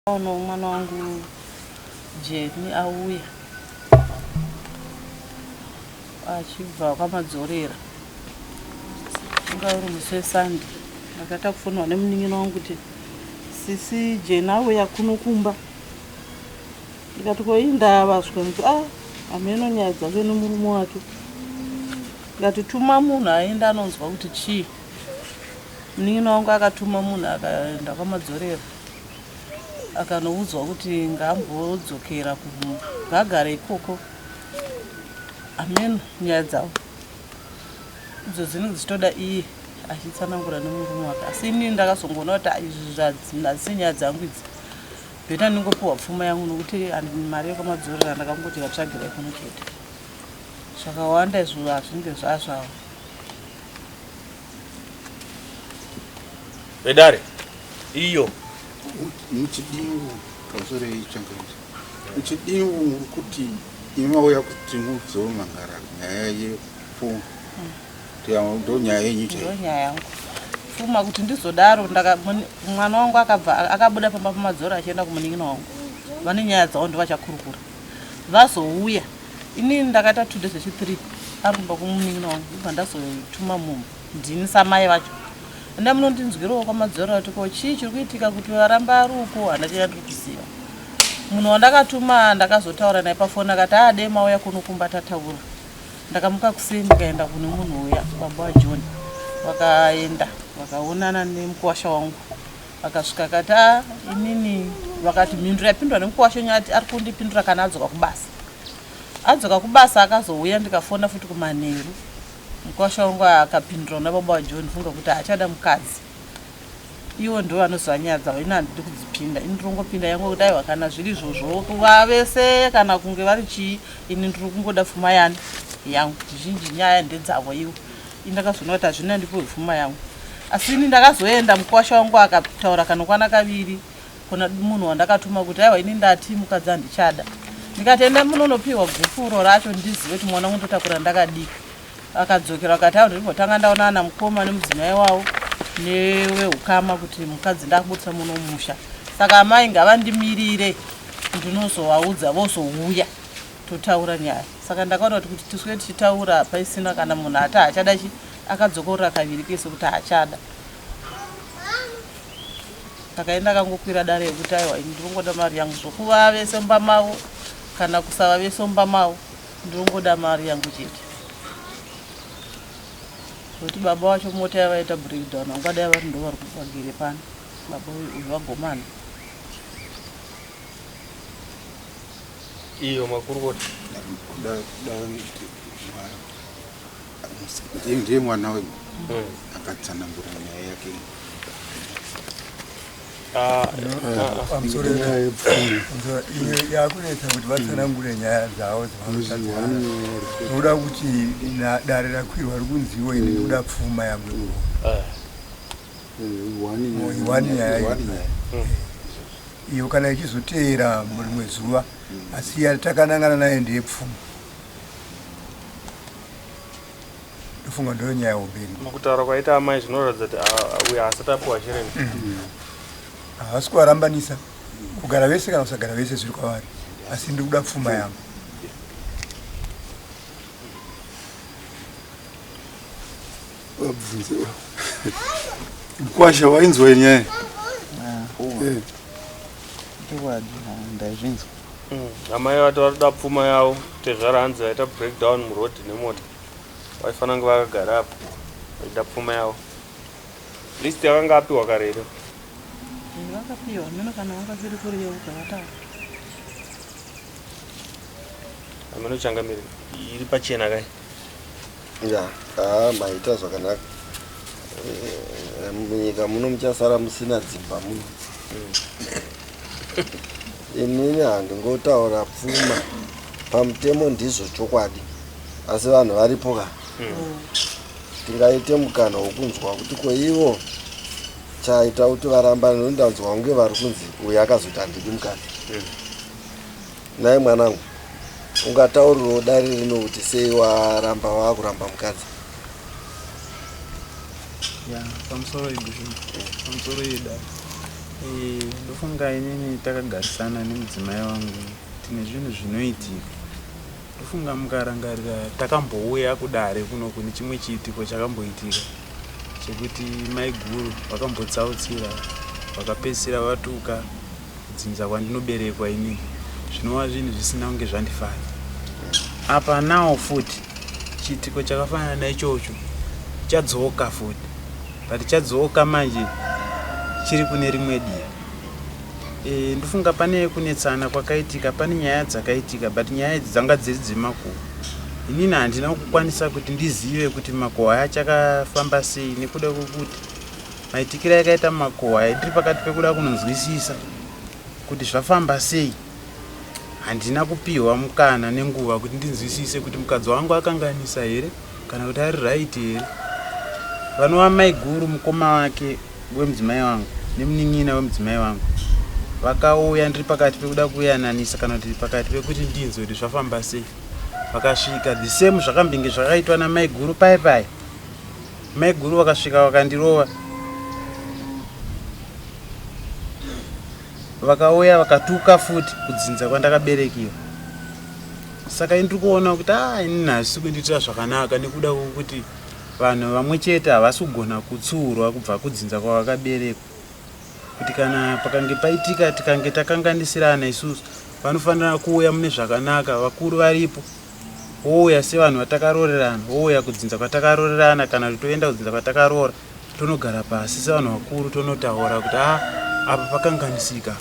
Ono mwana wangu Jeni auya achibva kwamadzorera uri musi weSande ndakaita kufonwa nemunin'ina wangu kuti sisi Jeni auya kuno kumba. Ndikati koindavazwa kuti ameno nyaya dzake nemurume wake. Ndikati tuma munhu aenda anonzwa kuti chii. Munin'ina wangu akatuma munhu akaenda kwamadzorera akanoudzwa kuti ngambodzokera kugagara ikoko. Ameno nyaya dzavo idzo dzinenge dzichitoda iye achitsanangura nemurume wake. Asi inini ndakazongoona kuti izvi hadzisi nyaya dzangu idzi. Bheta ndingopiwa pfuma yangu nokuti mari yekwamadzorera ndakangoti vatsvagirai kuno chete. Zvakawanda izvo hazvinge zvazvavo. Bedare iyo muchidingu kasorei changaiti muchidingu kuti imauya kuti mudzomangara nyaya yepfuma ndo nyaya yenyu chaiyo. Nyaya yangu pfuma kuti ndizodaro mwana wangu akabuda pamba pamadzoro achienda kumunin'ina wangu. Vane nyaya dzavo ndovachakurukura vazouya. Inini ndakaita 2 days 3 arumba kumunin'ina wangu ibva ndazotuma munhu ndini samai vacho. Enda munondinzwirawo kwamadzoro kuti ko chii chiri kuitika kuti varamba ari uko handachanya ndiri kuziva. Munhu wandakatuma ndakazotaura naye pafoni akati ade mauya kuno kumba tataura. Ndakamuka kusini ndikaenda kune munhu uya baba waJohn. Vakaenda vakaonana nemukuwasha wangu vakasvika akati inini vakati mhinduro yapindwa nemukuwasha nyati ari kundipindura kana adzoka kubasa. Adzoka kubasa akazouya ndikafona futi kumanheru. Mukuwasha wangu akapindura nababa waJohn funga kuti achada mukadzi. Iwo ndo vanoziva nyaya dzavo, ini handidi kudzipinda. Ini ndiri kungopinda yangu kuti aiwa kana zviri izvozvo kuva vese kana kunge vari chii, ini ndiri kungoda pfuma yangu. Zhinji nyaya ndedzavo iwo. Ini ndakazoona kuti hazvina ndipiwe pfuma yangu. Asi ini ndakazoenda mukuwasha wangu akataura kanokwana kaviri kuna munhu wandakatuma kuti aiwa ini ndati mukadzi handichada. Ndikatenda munonopiwa gufuro racho ndizive kuti mwana undotakura ndakadika. Akadzokera akati ndirimbotanga ndaonana mukoma nemudzimai wavo neweukama kuti mukadzi ndakubudisa muno musha. Saka amai ngavandimirire ndinozovaudza vozouya totaura nyaya. Saka ndakaona kuti tiswe tichitaura paisina kana munhu ati achada chi akadzokorera kaviri kese kuti achada. Saka enda kangokwira dare yekuti aiwa ini ndirongoda mari yangu zvokuva vese mumba mavo kana kusava vese mumba mavo ndirongoda mari yangu chete. Kuti baba wacho mota yavaita breakdown vangadai vari ndo vari kuvagire pano. Baba uyu vagomana. iyo makurukota ndiye mwana wenyu akatsanangura nyaya yake. yakunetsa kuti vatsanangure nyaya dzavo dzinoda kuti dare rakwirwa rikunziwo ini ndikuda pfuma yangu iwani nyaya iyo kana ichizoteera rimwe zuva asi yatakanangana nayo ndeyepfuma. Ndofunga ndo nyaya upenyu. Mukutaura kwaita amai zvinoratidza kuti uyo haasati apiwa chireni. Havasi kuvarambanisa kugara vese kana kusagara vese zviri kwavari, asi ndikuda pfuma yangu. Mukuwasha wainzwa nyaya? Ndazvinzwa. Amai vati varikuda pfuma yavo tezvara hanzi vaita breakdown murodhi nemota. Vaifana kunge vakagara apo vaida pfuma yavo. List yakanga apiwa kare here? Vakapiwa meno kana vanga zviri kuri yeuka vataura. Ameno changamiri iri pachena kai? Maita zvakanaka. Munyika muno muchasara musina dzimba muno. Inini handingotaura pfuma pamutemo ndizvo chokwadi, asi vanhu varipo ka tingaite mukana wokunzwa kuti kweivo chaita kuti varamba nondanzwa kunge vari kunzi uyu akazoti handidi mukadzi. Naye mwanangu ungataurirawo dare rino kuti sei waramba wakuramba mukadzi? pamusoro yedare ndofunga inini takagarisana nemudzimai wangu tine zvinhu zvinoitika. Ndofunga mukarangarira takambouya kudare kuno kune chimwe chiitiko chakamboitika chekuti mai guru vakambotsautsira vakapedzisira vatuka kudzinza kwandinoberekwa inini. Zvinova zvinhu zvisina kunge zvandifara. Apa nawo futi chiitiko chakafanana naichocho chadzoka futi, but chadzoka manje chiri kune rimwe divi. Ndofunga pane kunetsana kwakaitika, pane nyaya dzakaitika, but nyaya idzi dzanga dziri dzemakuhwa. Inini handina kukwanisa kuti ndizive kuti makuhwa aya chakafamba sei, nekuda kwokuti maitikiro yakaita makuhwa aya ndiri pakati pekuda kunonzwisisa kuti zvafamba sei. Handina kupiwa mukana nenguva kuti ndinzwisise kuti mukadzi wangu akanganisa here kana kuti ari right here. Vanova mai guru, mukoma wake wemudzimai wangu nemunin'ina wemudzimai wangu vakauya ndiri pakati pekuda kuyananisa kana kuti pakati pekuti ndinzwe kuti zvafamba sei. Vakasvika the same zvakambinge zvakaitwa namai guru pai. Mai guru vakasvika vakandirova, vakauya vakatuka futi kudzinza kwandakaberekiwa. Saka ndiri kuona kuti inini hazvisi kundiitira zvakanaka nekuda kwokuti vanhu vamwe chete havasi kugona kutsuurwa kubva kudzinza kwavakaberekwa. Kuti kana pakange paitika tikange takanganisirana isusu, vanofanira kuuya mune zvakanaka, vakuru varipo, wouya sevanhu vatakarorerana, wouya kudzinza kwatakarorerana, kana kuti toenda kudzinza kwatakaroora tonogara pasi sevanhu vakuru tonotaura kuti apa pakanganisika,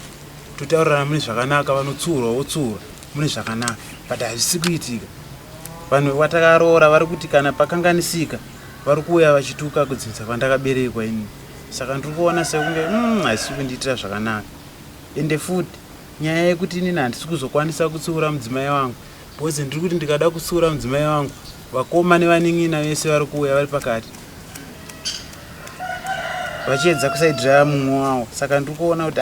totaurirana mune zvakanaka, vanotsuurwa votsuurwa mune zvakanaka. But hazvisi kuitika. Vanhu vatakaroora vari kuti kana pakanganisika vari kuuya vachituka kudzinza kwandakaberekwa inini. Saka ndiri kuona sekunge hazvisi kundiitira zvakanaka. Ende futi nyaya yekuti inini handisi kuzokwanisa kutsuura mudzimai wangu, because ndiri kuti ndikada kutsuura mudzimai wangu, vakoma nevanin'ina vese vari kuuya vari pakati vachiedza kusaidhira mumwe wavo. Saka ndiri kuona kuti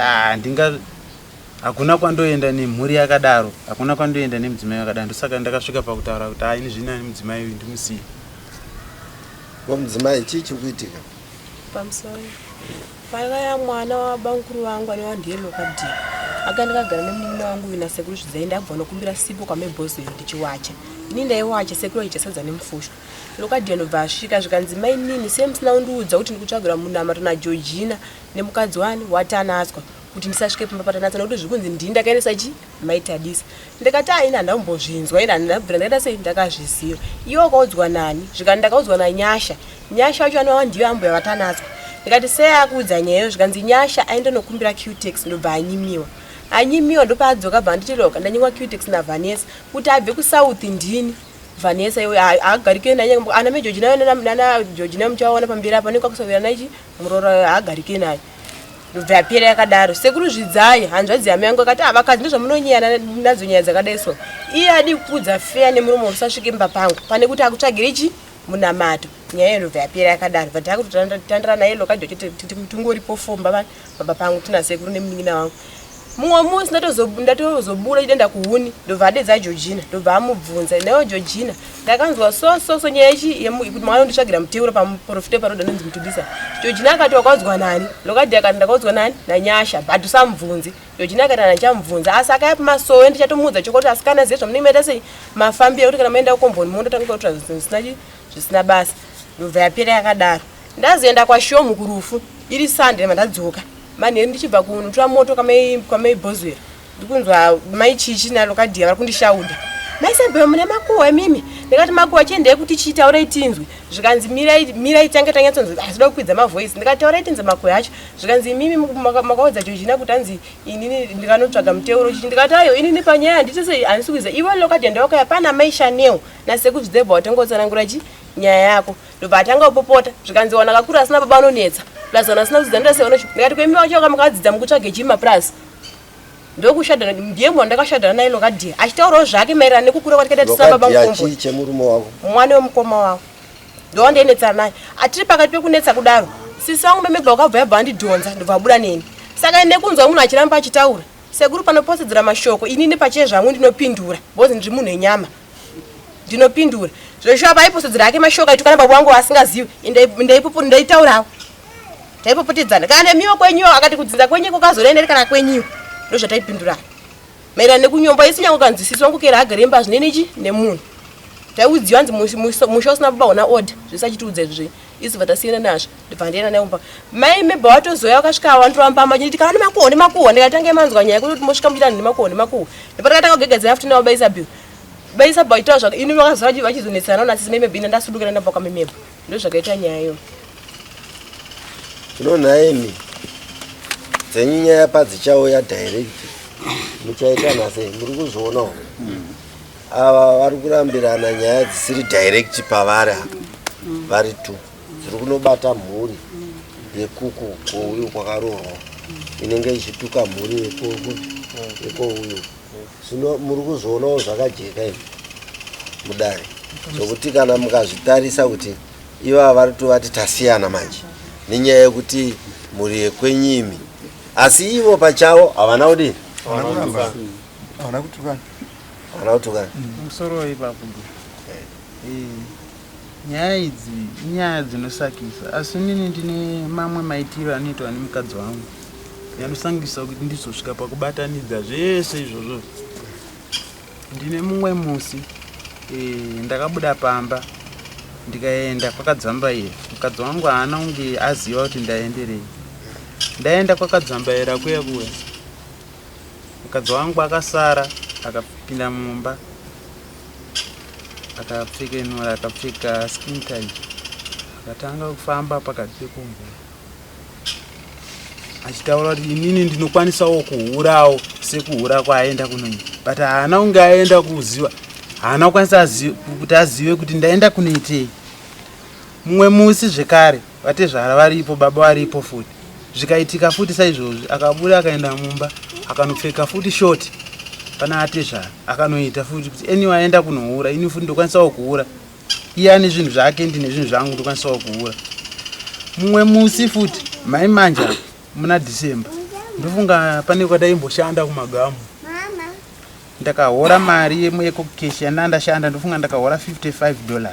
hakuna kwandoenda nemhuri yakadaro, hakuna kwandoenda nemudzimai wakadaro. Saka ndakasvika pakutaura kuti ini zvina nemudzimai uyu ndimusiye. Mudzimai chii chikuitika? Pamusoro pakaya mwana wabankuru wangu anewandiyelo kadhi akandikagara nemunin'ina wangu uyu nasekuru zvidzai ndabva nokumbira sipo kwamebhozero ndichiwacha. Ini ndaiwacha sekuru aichasadza nemufusha. Lokadhi anobva asvika zvikanzi mai nini semusina kundiudza kuti ndikutsvagira munamato naJeorgina nemukadzi wani watanatswa kuti ndisasvike pamba patanatsa nokuti zvikunzi ndini ndakaendesa maitadisa. Ndikati ini handambozvinzwa, ini handabvira ndakaita sei ndakazviziva. Iwo wakaudzwa nani? Zvikanzi ndakaudzwa naNyasha. Nyasha wacho anova ndiyo ambuya watanatswa. Ndikati sei akuudza nyayo? Zvikanzi Nyasha aenda nokumbira Qtex ndobva anyimiwa. Anyimiwa ndopaadzoka bva nditiloka ndanyimwa Qtex naVanessa kuti abve kuSouth ndini. Vanessa iwe agarike naye ana meJeorgina nana Georgina muchaona pambira apa nekwakusavira naye murora agarike naye. Ndobva yapera yakadaro. Sekuru zvidzai hanzvadzi yame yangu akati vakadzi ndozvamunonyana nadzo nyaya dzakadai so. Iye adi kukudza fair nemuromo usasvike mumba pangu pane kuti akutsvagire munamato. Nyaya ndobva yapera yakadaro. Bva takutotandara naye lokadhi kuti tungoripo fomba baba pangu tina sekuru nemunin'ina wangu. Mumwe musi ndatozobuda chidenda kuhuni ndobva adedza Georgina ndobva amubvunza nayo Georgina ndakanzwa so nyaya ichi kuti mwana unditsvagira muteuro pamuprofite paroda nonzi Mutudisa. Georgina akati wakaudzwa nani? Lokadhi akati ndakaudzwa nani? naNyasha. But usamubvunzi. Georgina akati ndichamubvunza asi akaipa masowe ndichatomuudza chokuti asikana ziye zvamunenge maita sei mafambiro kuti kana maenda kukomboni munotanga kutora zvisina basa. Ndobva yapera yakadaro. Ndazoenda kwaShomu kurufu iri Sunday mandadzoka. Mani ndichibva kunotora moto kwamaibhozera ndikunzwa mai chichi naLokadhi vari kundishauda. Maisabhero mune makuhwa mimi. Ndikati makuhwa chiendei kuti chiitaurai tinzwi. Zvikanzi mirai tange tanyatsonzwa asida kukwidza mavoice. Ndikataurai tinzwi makuhwa acho. Zvikanzi mimi makaudza Georgina kuti anzi inini ndikanotsvaga muteuro chichi. Ndikati ayo inini panyaya handiti sei handisi kuziva. Iwe Lokadhi ndawakaya pana mai Chanel nasekuru zvidzebva watangotsanangura nyaya yako. Ndobva atanga kupopota. Zvikanzi wana kakuru asina baba anonetsa. Lazona asina kuziva ndasei ndikati kwemi wacho wakamukadzidza mukutsvage chimapurasi. Ndokushadana ndiye mwana ndakashadana naye Lokadhi achitaurawo zvake maererano nekukura kwatikaita tisaba bankombo. Lokadhi chemurume wako. Mwana wemukoma wako. Ndondenetsa naye. Atiri pakati pekunetsa kudaro. Sisi wangu memegwa wakabva yabva andidhonza ndobva abuda neni. Saka nekunzwa munhu achiramba achitaura. Sekuru panoposedzera mashoko inini pache zvangu ndinopindura. Bozi ndiri munhu enyama. Ndinopindura. Zvesho apa aiposedzera ake mashoko aitukana baba wangu asingazivi. Ndaitaurawo. taipopotedzana kana nemiwo kwenyu akati kudzinza kwenyu kwakazoenda kana kwenyu ndozvataipindura maererano nekunyomba isi nyange kanzisiswa kukera agaremba zvinenechi nemunhu taiudziwa nzi musha usina baba una order zvisachitiudza izvi isi vatasiyana nazvo ndibva ndienda naye mai mebha watozoya wakasvika wandiramba machiti kana nemakuhwa ndikatange manzwa nyaya yekuti mosvika muchita nemakuhwa ndapatakatanga kugegedzera afuti nawo baisa bill baisa bha itaura zvaka ini vakazova vachizonetsana nasisi memebha ina ndasudukana ndabva kwamemebha ndo zvakaita nyaya iyo tinonhaini dzenyu nyaya padzichauya direct muchaitana sei muri kuzoonawo ava vari kurambirana nyaya dzisiri direct pavari vari tu dziri kunobata mhuri yekuku kwouyu kwakarohwa inenge ichituka mhuri yekouyu zvino muri kuzoonawo zvakajeka izvi mudare zvokuti kana mukazvitarisa kuti ivava vari tovati tasiyana manje nenyaya yekuti mhuri yekwenyimi asi ivo pachavo havana kudini havana kutukana havana kutukana musoro ipapo nyaya idzi inyaya dzinosakisa asi nini ndine mamwe maitiro anoitwa nemukadzi wangu yanosangisa kuti ndizosvika pakubatanidza zvese izvozvo ndine mumwe musi ndakabuda pamba ndikaenda kwakadzambaira mukadzi wangu haana kunge aziva kuti ndaenderei ndaenda kwakadzambaira kuya mukadzi wangu akasara akapinda mumba akapfekenura akapfeka skin tight akatanga kufamba pakati pekumvura achitaura kuti inini ndinokwanisawo kuhurawo sekuhura kwaaenda kunoita but haana kunge aenda kuziva haana kukwanisa kuti azive kuti ndaenda kunoitei mumwe musi zvekare vatezvara varipo baba varipo futi zvikaitika futi saizvozvi akabuda akaenda mumba akanopfeka futi shoti pana atezvara akanoita futi kuti eniwe aenda kunohura ini futi ndokwanisawo kuhura iye ane zvinhu zvake ndine zvinhu zvangu ndokwanisawo kuhura mumwe musi futi mai manja muna December ndofunga pane kwadaimboshanda kumagamu ndakahora mari yekukeshi yandandashanda ndofunga ndakahora $55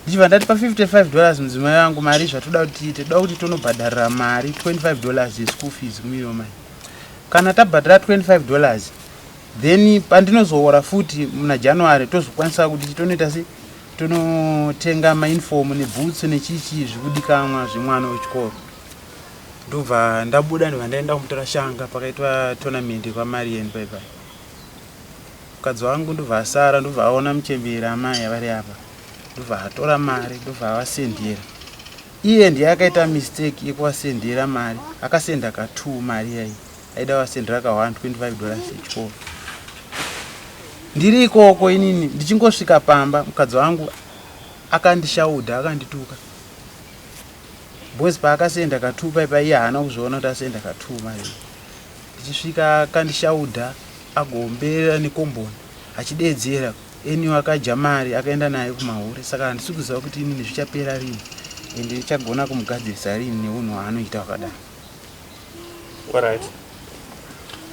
ndichibva ndati pa $55 mudzimai wangu mari zvatoda kuti tiite toda kuti tonobhadharira mari $25 yeschool fees kumiro mai kana tabhadhara $25 then pandinozohora futi muna January tozokwanisa kuti tonoita sei tonotenga mauniform neboots nechichi zvikudikanwa zvemwana wechikoro ndobva ndabuda ndobva ndaenda kumutora shanga pakaitwa tournament kwaMarian paipai mukadzi wangu ndobva asara ndobva aona muchembera amai avari apa ndobva atora mari ndobva avasendera iye ndiye akaita mistake yekuwasendera mari akasenda ka2 mari yayi aida wasendera ka$125 yechikoro ndiri ikoko inini ndichingosvika pamba mukadzi wangu akandishaudha akandituka bosi paakasenda ka2 paipai iye haana kuzviona kuti asenda ka2 mari ndichisvika akandishaudha agomberera nekomboni achidedzera eniwe akaja mari akaenda naye kumahure saka handisi kuziva kuti inini zvichapera rini ende ndichagona kumugadzirisa rini neunhu hwaanoita wakadai alright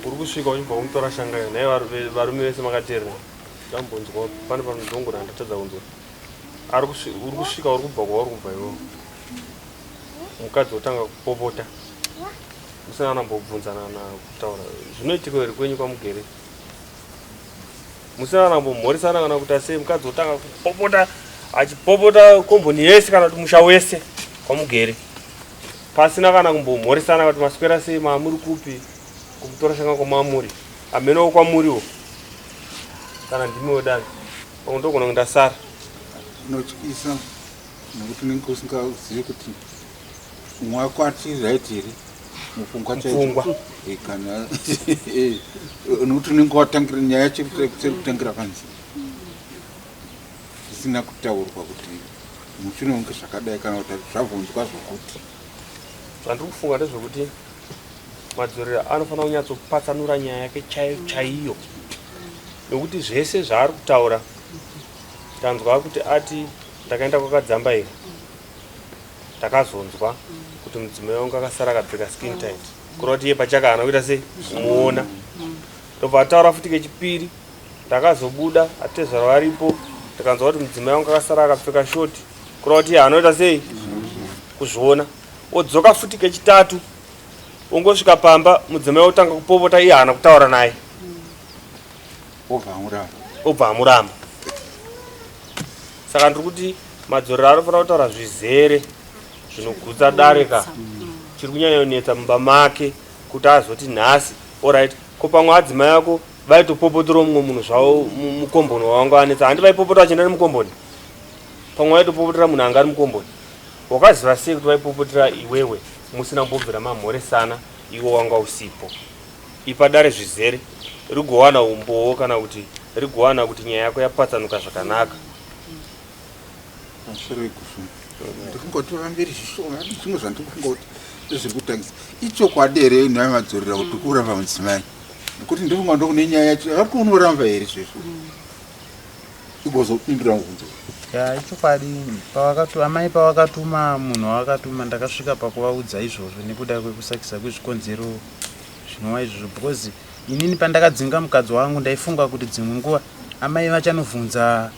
uri kusvika uchibva kumutora shanga iyo naye varume vese makateerera tambonzwa pane panodhongora ndatadza kunzwa uri kusvika uri kubva kwauri kubva iwo mukadzi otanga kupopota musina anambobvunzana nakutaura zvinoitika here kwenyu kwamugere musina anambomhoresana kana kuti sei mukadzi otanga kupopota achipopota komboni yese kana kuti musha wese kwamugere pasina kana kumbomhoresana kuti maswera sei maamuri kupi kumutora shanga kwamamuri amenowo kwamuriwo kana ndimiwo dani pamwe ndogona kuti ndasara unotyisa nekuti unenge usingazivi kuti mwako atiri right here mupfungwa mupfungwa kana nekuti unenge watangira nyaya yacho kutangira panzi zvisina kutaurwa kuti mushure unge zvakadai kana kuti zvabvunzwa zvokuti zvandiri kufunga ndezvokuti madzorera anofanira kunyatsopatsanura nyaya yake chaiyo nekuti zvese zvaari kutaura tanzwa kuti ati ndakaenda kwakadzambaira ndakazonzwa kuti mudzimai wangu akasara akapfeka skin tight kureva kuti iye pachaka haana kuita sei kumuona ndobva ataura futi kechipiri ndakazobuda atezvara varipo ndikanzwa kuti mudzimai wangu akasara akapfeka shoti kureva kuti iye haana kuita sei kuzviona wodzoka futi kechitatu ungosvika pamba mudzimai otanga kupopota iye haana kutaura naye obva amuramba. Saka ndiri kuti madzorero anofanira kutaura zvizere zvinogutsa dare ka chiri kunyanyonetsa mumba make kuti azoti nhasi oright ko pamwe adzimai ako vaitopopotera mumwe munhu zvavo mukomboni wavanga vanetsa handi vaipopota vachienda nemukomboni pamwe vaitopopotera munhu anga ari mukomboni wakaziva sei kuti vaipopotera iwewe musina kumbobvira mamhoresana iwo wanga usipo ipadare zvizere rigowana umbowo kana kuti rigowana kuti nyaya yako yapatsanuka zvakanaka. ndikungoti vambiri zvishoma zvimwe zvandikungoti zviri kutangisa ichokwadi here nhaya madzorera kuti kuramba mudzimai nekuti ndifunga ndokune nyaya yacho vari kuunoramba here izvezvo igozopindura mubvunzo ichokwadi amai pavakatuma munhu wavakatuma ndakasvika pakuvaudza izvozvo nekuda kwekusakisa kwezvikonzero zvinova izvozvo because inini pandakadzinga mukadzi wangu ndaifunga kuti dzimwe nguva amai vachanovhunza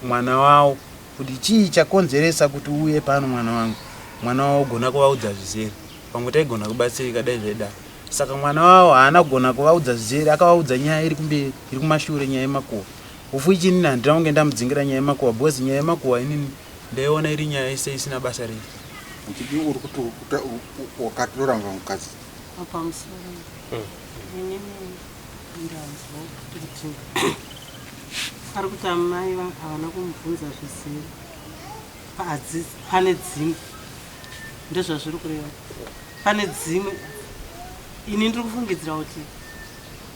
mwana wavo kuti chii chakonzeresa kuti uye pano mwana wavo gona kuvaudza zvizere pamwe taigona kubatsirika dai zvaida. Saka mwana wavo haana kugona kuvaudza zvizere akavaudza nyaya iri kumberi iri kumashure nyaya yemakuhwa ufu ichinini handina kunge ndamudzingira nyaya yemakuhwa because nyaya yemakuhwa inini ndaiona iri nyaya ise isina basa rei. uchidi uri kuti wakatoramba mukadzi pamusoro inini ndanzwa kuti ari kuti amai havana kumubvunza zvizere pane dzimwe ndezvazviri kureva pane dzimwe ini ndiri kufungidzira kuti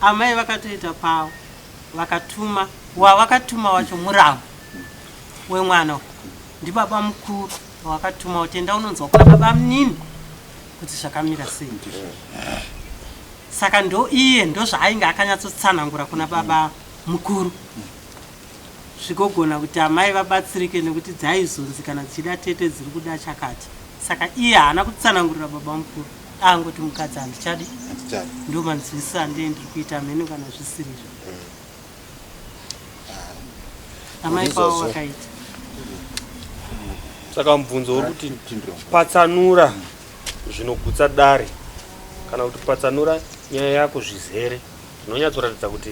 amai vakatoita pavo vakatuma wavakatuma wacho murambo wemwana ndibaba mukuru wavakatuma kuti enda unonzwa kuna baba munini kuti zvakamira sei. Saka ndo iye ndo zvaainge akanyatsotsanangura kuna baba mukuru zvikogona kuti amai vabatsirike nekuti dzaizonzi kana dzichida tete dziri kuda chakati. Saka iye haana kutsanangurira baba mukuru angoti mukadzi handichadi ndo manzwisisa ndee ndiri kuita mhenu kana zvisirizvo amai pavo vakaita. Saka mubvunzo uri kuti patsanura zvinogutsa dare kana kuti patsanura nyaya yako zvizere zvinonyatsoratidza kuti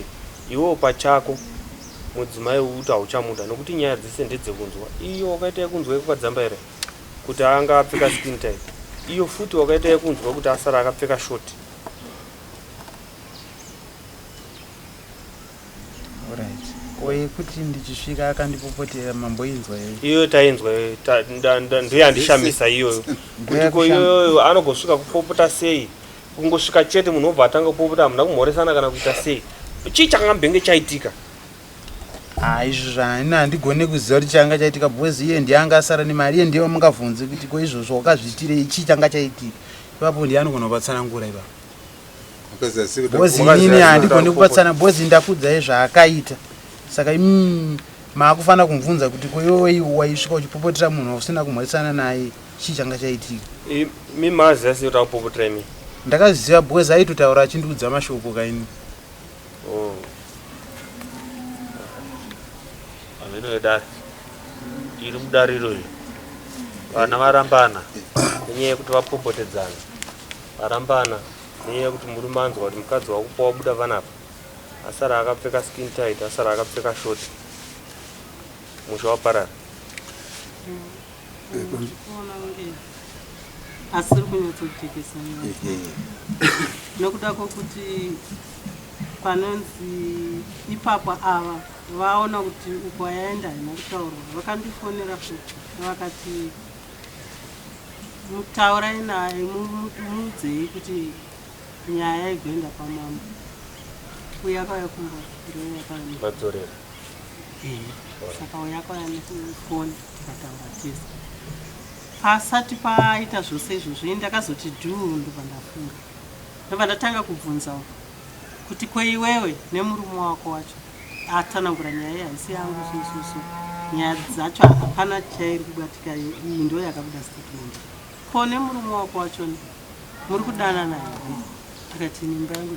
iwewo pachako mudzimai uti hauchamuda nokuti nyaya dzese ndedzekunzwa. Iyo wakaita yekunzwa yekupadzamba here kuti anga apfeka skin tight, iyo futi wakaita yekunzwa kuti asara akapfeka shoti. Oye kuti ndichisvika akandipopotera mamboinzwa iyo tainzwa ndiyo yandishamisa iyoyo kuti ko iyoyo anogosvika kupopota sei kungosvika chete munhu obva atanga kupopota hamuna kumhoresana kana kuita sei chii chakangambenge chaitika. izvo zvaini handigone kuziva kuti changa chaitika because iye ndiye asara nemari iye ndiye mungabvunze kuti ko izvozvo wakazviitirei chii changa chaitika ipapo ndiye anogona kupatsanangura ipapo because inini handigone kupatsana because ndakudzai zvaakaita. Saka maakufanira kumubvunza kuti koiwe waisvika uchipopotera munhu usina kumhoresana naye chii changa chaitika. Mimaziva sei kuti akupopotera imi? Ndakaziva because aitotaura achindiudza mashoko kaini. Dare iri mudare iroyo vana varambana nenyaya yekuti vapopotedzana varambana nenyaya yekuti murume anzwa kuti mukadzi wakupa wabuda vanapa asara akapfeka skin tight asara akapfeka shoti musha waparara. Asiri kunyatsotekesa nokuda kwokuti panonzi ipapo ava vaona kuti uko yaenda haina kutaurwa vakandifonera futi vakati mutaurai naye mudzei kuti nyaya igoenda pamambo uye akauya kumba vadzorera saka uya akauya nefoni tikataura tese pasati paita zvose izvozvo ndakazoti dhuu ndobva ndafunga ndobva ndatanga kubvunzawo kuti kweiwewe nemurume wako wacho atsanangura nyaya haisi yangu sususu nyaya dzacho hapana chairi kubatika iyi ndo yakabuda statement ko nemurume wako wachoni muri kudana naye akati nimba yangu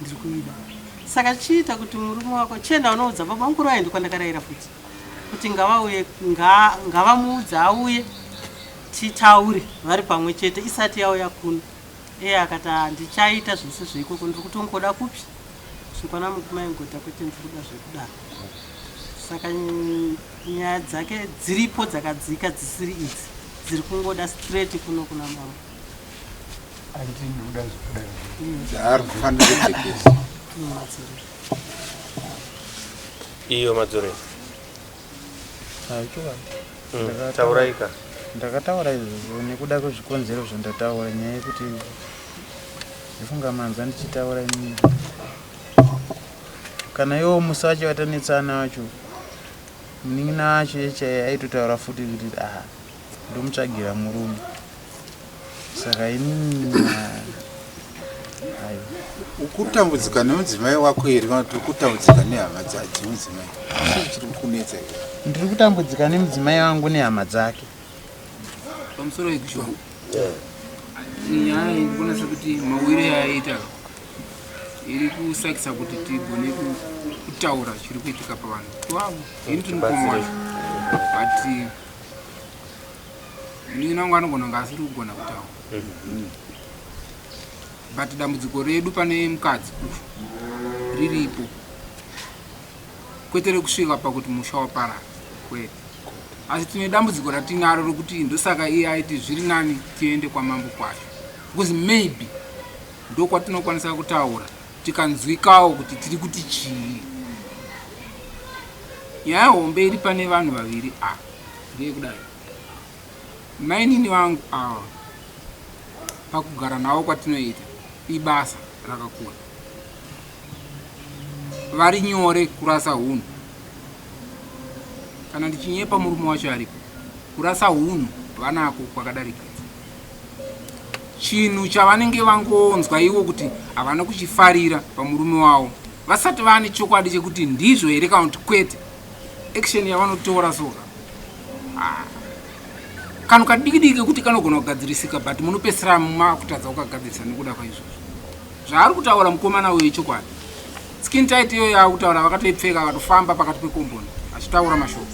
ndiri kuida. Saka chiita kuti murume wako chenda unoudza baba mukuru aende kwandakarayira futi kuti ngavamuudza auye titaure vari pamwe chete isati yauya kuno. Iye akati ndichaita zvose zveikoko, ndiri kutongoda kupi zvikwana mukumaingota kwete ndiri kuda zvekudaro. Saka nyaya dzake dziripo dzakadzika dzisiri idzi, dziri kungoda straight kuno kuna mama. Andinoda zvekudaro. Dzari kufanira kutekesa. Iyo Madzore. Aiwa. Tauraika. Ndakataura izvozvo nekuda kwezvikonzero zvandataura, nyaya yekuti ndifunga manza ndichitaura inini. Kana iwo musi wacho watanetsana wacho, munin'ina wacho echaye aitotaura futi kuti ndomutsvagira murume. Saka inini ukutambudzika nemudzimai wako here kana kuti ukutambudzika nehama dzemudzimai? Chii chiri kunetsa here? ndiri kutambudzika nemudzimai wangu nehama dzake. Pamusoro wekushoma nyaya ikuona sekuti mawire ayaita iri kusakisa kuti tigone kutaura chiri kuitika pavanhu wavo. Ini tinokomacho but munin'ina wangu anogona kunge asiri kugona kutaura. But dambudziko redu pane mukadzi riripo, kwete rekusvika pakuti musha waparara kwete, asi tine dambudziko ratinaro rokuti ndosaka iye aiti zviri nani tiende kwamambo kwacho, because maybe ndokwatinokwanisa kutaura tikanzwikawo kuti tiri kuti chii. Nyaya hombe iri pane vanhu vaviri ndeyekudai. Mainini vangu ava pakugara navo kwatinoita ibasa rakakura, vari nyore kurasa hunhu. Kana ndichinyepa murume wacho aripo, kurasa hunhu vanako kwakadarikidza. Chinhu chavanenge vangonzwa iwo kuti havana kuchifarira pamurume wavo, vasati vane chokwadi chekuti ndizvo here kana kuti kwete, action yavanotora soka kanhu kadiki kuti kanogona kugadzirisika, but munopesera makutadza kukagadzirisa nekuda kwaizvozvo. Zvaari kutaura mukomana uyu chokwadi. Skin tight iyo yaakutaura vakatoipfeka akatofamba pakati pekomboni achitaura mashoko.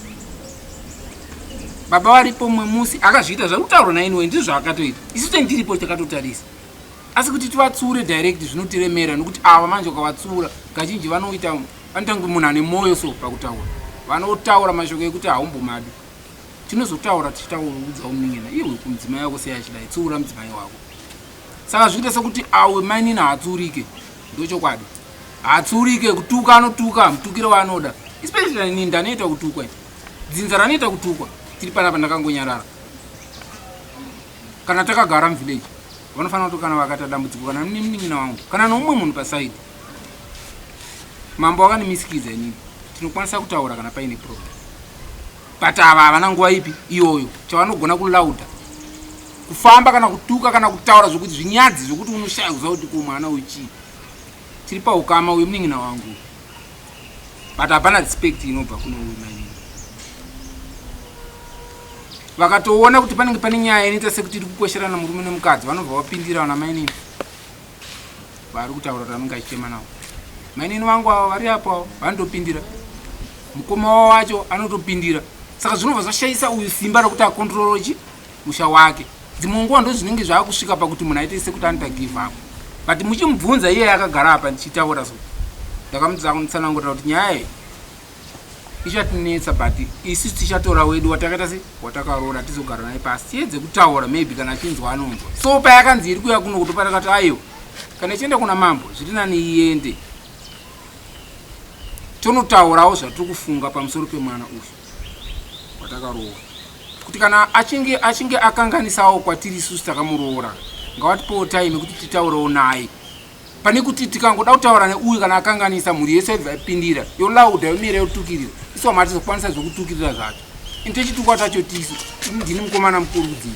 Baba varipo mumwe musi akazviita zvakutaura nainiwe ndizvo zvaakatoita. Isu tendiripo takatotarisa. Asi kuti tivatsure direct zvinotiremera nokuti ava manje ukavatsura kazhinji vanoita vanotange munhu ane moyo so pakutaura. Vanotaura mashoko ekuti haumbomadi. Tinozotaura tichitaudza munin'ina iwe kumudzimai wako sei achidai, tsiura mudzimai wako. Saka zviita sekuti awe mainini haatsurike, ndochokwadi. Haatsurike, kutuka anotuka mutukiro waanoda. Especially nini ndanoita kutukwa. Dzinza ranoita kutukwa. Tiri panapa ndakangonyarara. Kana takagara muvillage, vanofanira kuti kana vakata dambudziko kana munin'ina wangu kana nomumwe munhu pasaidi, mambo akanimisikidza inini, tinokwanisa kutaura kana paine problem. But ava havana nguva ipi iyoyo chavanogona kulauda kufamba kana kutuka kana kutaura zvokuti zvinyadzi zvokuti unoshayuza kuti kumwana uchi tiri paukama uyu munin'ina wangu. But hapana respect inobva kuno uyu mainini. Vakatoona kuti panenge pane nyaya inoita sekuti iri kukwesherana murume nemukadzi, vanobva vapindira na mainini vari kutaura kuti vanenge achichema navo. Mainini vangu ava vari apo vanotopindira, mukoma wavo wacho anotopindira. Saka zvinobva zvashayisa uyu simba rokuti akontrolochi musha wake. Dzimwe nguva ndo zvinenge zvaakusvika pakuti munhu aite sekuti anoita give up. But muchimubvunza iye akagara apa ndichitaura so, ndakamutsanangurira kuti nyaya iyi ichatinetsa, but isu tichatora wedu watakaita se watakaroora tizogara naye pasi tiedze kutaura, maybe kana achinzwa anonzwa. So payakanzi iri kuya kuno kutopa takati aiyo kana ichienda kuna mambo zviri nani iende tonotaurawo zvatiri kufunga pamusoro pemwana uyu watakaroora, kuti kana achinge akanganisawo kwatiri isusu takamuroora ngawatipowo time kuti titaurewo naye, pane kuti tikangoda kutaura neuyu kana akanganisa mhuri yese ipindira yolaudha yomira yotukirira, isu hamatizokwanisa zvokutukirira zvacho. Intochitukwa tacho tisu ndini mukomana mukuru kudzii,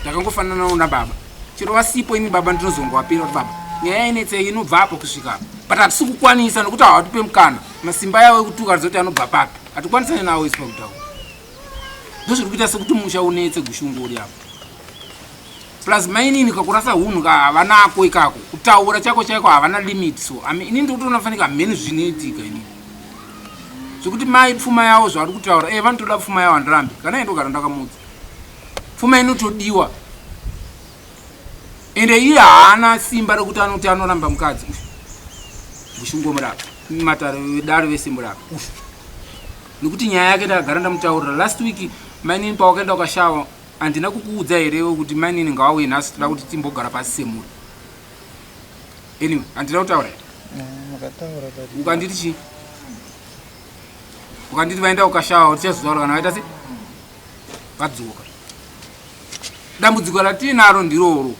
ndakangofananawo nababa. Chero vasipo ini baba ndinozongowapira kuti baba nyaya inetsei inobva apo kusvika apa, but hatisi kukwanisa nokuti hawatipe mukana. Masimba yavo ekutuka rizoti anobva papi, hatikwanisani nawo isu pakutaura. Ndozviri kuita sekuti musha unetse gushunguri apo. Plus mainini kakurasa hunhu havanako ikako, kutaura chako chaiko havana limit. So inini ndikuti unofanika hamene zvinoitika inini zvokuti mai pfuma yavo zvavari kutaura vanotoda pfuma yavo handirambi kana endogara ndakamudza pfuma inotodiwa ende iye haana simba rekuti anoti anoramba mukadzi mushungo murapa matare vedare vesimurapa nekuti nyaya yake ndakagara ndamutaurira last week mainini pawakaenda ukashawa handina kukuudza herewo kuti mainini ngawauye nhasi toda kuti timbogara pasi semuri anyway handina kutaura ukanditi chii ukanditi vaenda ukashawa tichazotaura kana vaita se vadzoka dambudziko ratinaro ndiroro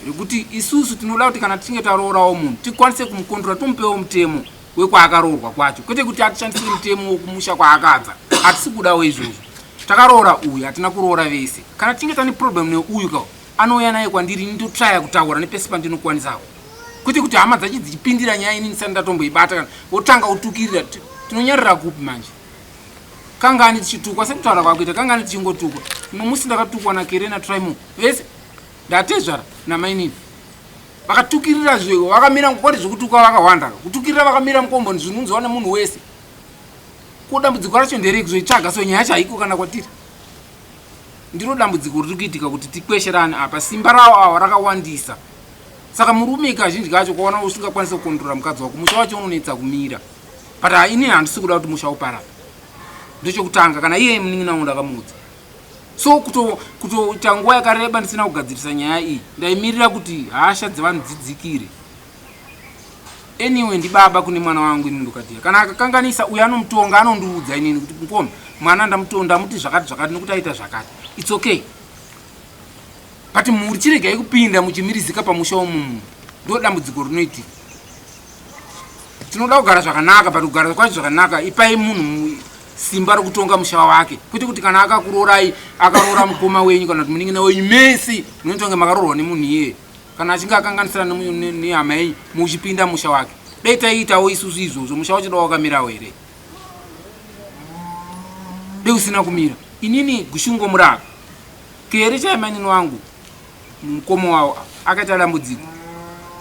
rekuti isusu tinoda kuti kana tichinge tarorawo munhu tikwanise kumukondora tomupewo mutemo wekwaakaroorwa kwacho kwete kuti atishandise mutemo wekumusha kwaakabva hatisi kudawo izvozvo takaroora uyu hatina kuroora vese kana tichinge tane problem neuyu kawo anouya naye kwandiri ndinotraya kutaura nepese pandinokwanisawo kwete kuti hama dzachi dzichipindira nyaya ini ndisati ndatomboibata kana wotanga utukirira tinonyarira kupi manje kangani tichitukwa sekutaura kwakuita kangani tichingotukwa nomusi ndakatukwa nakerena trimo vese ndatezvara namainini vakatukirira zvevo vakamira kwati zvekutukwa vakawanda kutukirira vakamira mukombo zvinunzwa nemunhu wese kudambudziko racho nderei kuzoitsvaga so nyaya chaiko kana kwatiri ndiro dambudziko riri kuitika kuti tikwesherane apa simba ravo ava rakawandisa saka murume kazhinji kacho kwaona usingakwanisa kukondorora mukadzi wako musha wacho unonetsa kumira but ini handisi kuda kuti musha uparara ndechokutanga kana iye munin'ina wangu ndakamuudza so kutoita nguva yakareba ndisina kugadzirisa nyaya iyi ndaimirira kuti hasha dzevanhu dzidzikire anyway ndibaba kune mwana wangu ini ndokatiya kana akakanganisa uyo anomutonga anondiudza inini kuti mukoma mwana ndamuti zvakati nokuti aita zvakati its okay but mhuri chiregai kupinda muchimirizika pamusha womunhu ndo dambudziko rinoitika tinoda kugara zvakanaka but kugara kwacho zvakanaka ipai munhu simba rokutonga musha wake kwete kuti kana akakurorai akaroora mukoma wenyu kana kuti munin'ina wenyu mese munotonge makaroorwa nemunhu iye kana achinge akanganisira nehama yenyu muchipinda musha wake dai taiitawo isusu izvozvo musha wacho dawo wakamirawo here dei usina kumira inini gushungo muraka kere chaimanini wangu mukomo wawo akaita dambudziko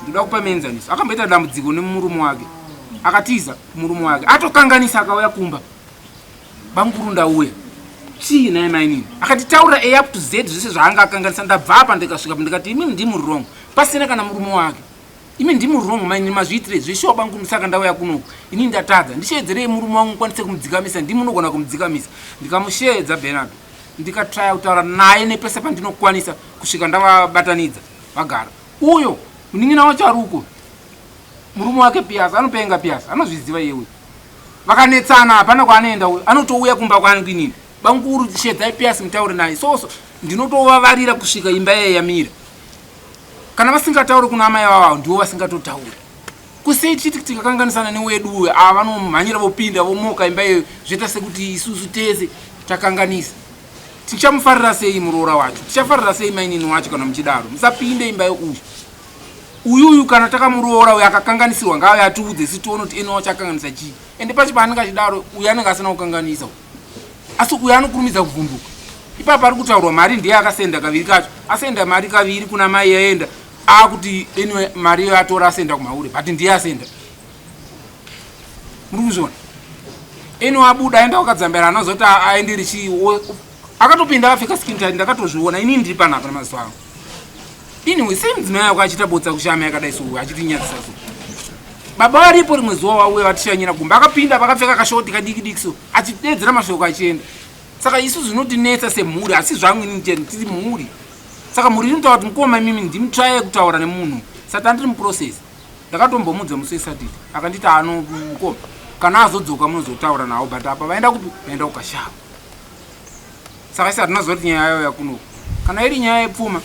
ndoda kupa muenzaniso akamboita dambudziko nemurume wake akatiza murume wake atokanganisa akauya kumba banguru ndauya chii naye mainini akatitaura a up to z zvese zvaanga akanganisa ndabva apa ndikasvika ndikati imi ndimi wrong pasina kana murume wake imi ndimi wrong mainini mazviitire zveshuwa banguru saka ndauya kunoku ini ndatadza ndishedzerei murume wangu kwanise kumudzikamisa ndimunogona kumudzikamisa ndikamushedza Bernard ndikatraya kutaura naye nepese pandinokwanisa kusvika ndavabatanidza vagara uyo munin'ina wacho aruko murume wake piasa anopenga piasa anozviziva iye uyu vakanetsana hapana kwaanoenda uyo anotouya kumba kwangu inini banguru shedzai piasi mutaure naye soso ndinotovavarira kusvika imba yaye yamira kana vasingatauri kuna amai vavavo ndivo vasingatotauri kusei chiti tikakanganisana newedu uyo ava vanomhanyira vopinda vomoka imba iyoyo zvoita sekuti isusu tese takanganisa tichamufarira sei muroora wacho tichafarira sei mainini wacho kana muchidaro musapinde imba uyuyu kana takamuroora uyo akakanganisirwa ngave atiudze situone kuti ene wacho akanganisa chii ende pacho paanenge achidaro uyo anenge asina kukanganisa asi uyo anokurumidza kuvhunduka ipapo ari kutaurwa mari ndiye akasenda kaviri kacho asenda mari kaviri kuna mai yaenda akuti ene mari iyo atora asenda kumaure but ndiye asenda muri kuzviona ene wabuda aenda wakadzambera anozoti aenderi chii akatopinda afika skintari ndakatozviona ini ndiri panapa nemaziso angu anyway sei mudzimai yako achita botsa kushama yakadai so achitinyadzisa so baba varipo rimwe zuva wauye vatishanyira kumba akapinda pakapfeka kashoti kadiki so achidedzera mashoko achienda saka isu zvinotinetsa semhuri asi zvangu ini tiri mhuri saka mhuri inotaura kuti mukoma mimi ndimutraye kutaura nemunhu sati andiri muprocess ndakatombomudza musi wesatide akanditi ano mukoma kana azodzoka munozotaura nawo but apa vaenda kupi vaenda kukashava saka isi hatina zoti nyaya yayo yakunoku kana iri nyaya yepfuma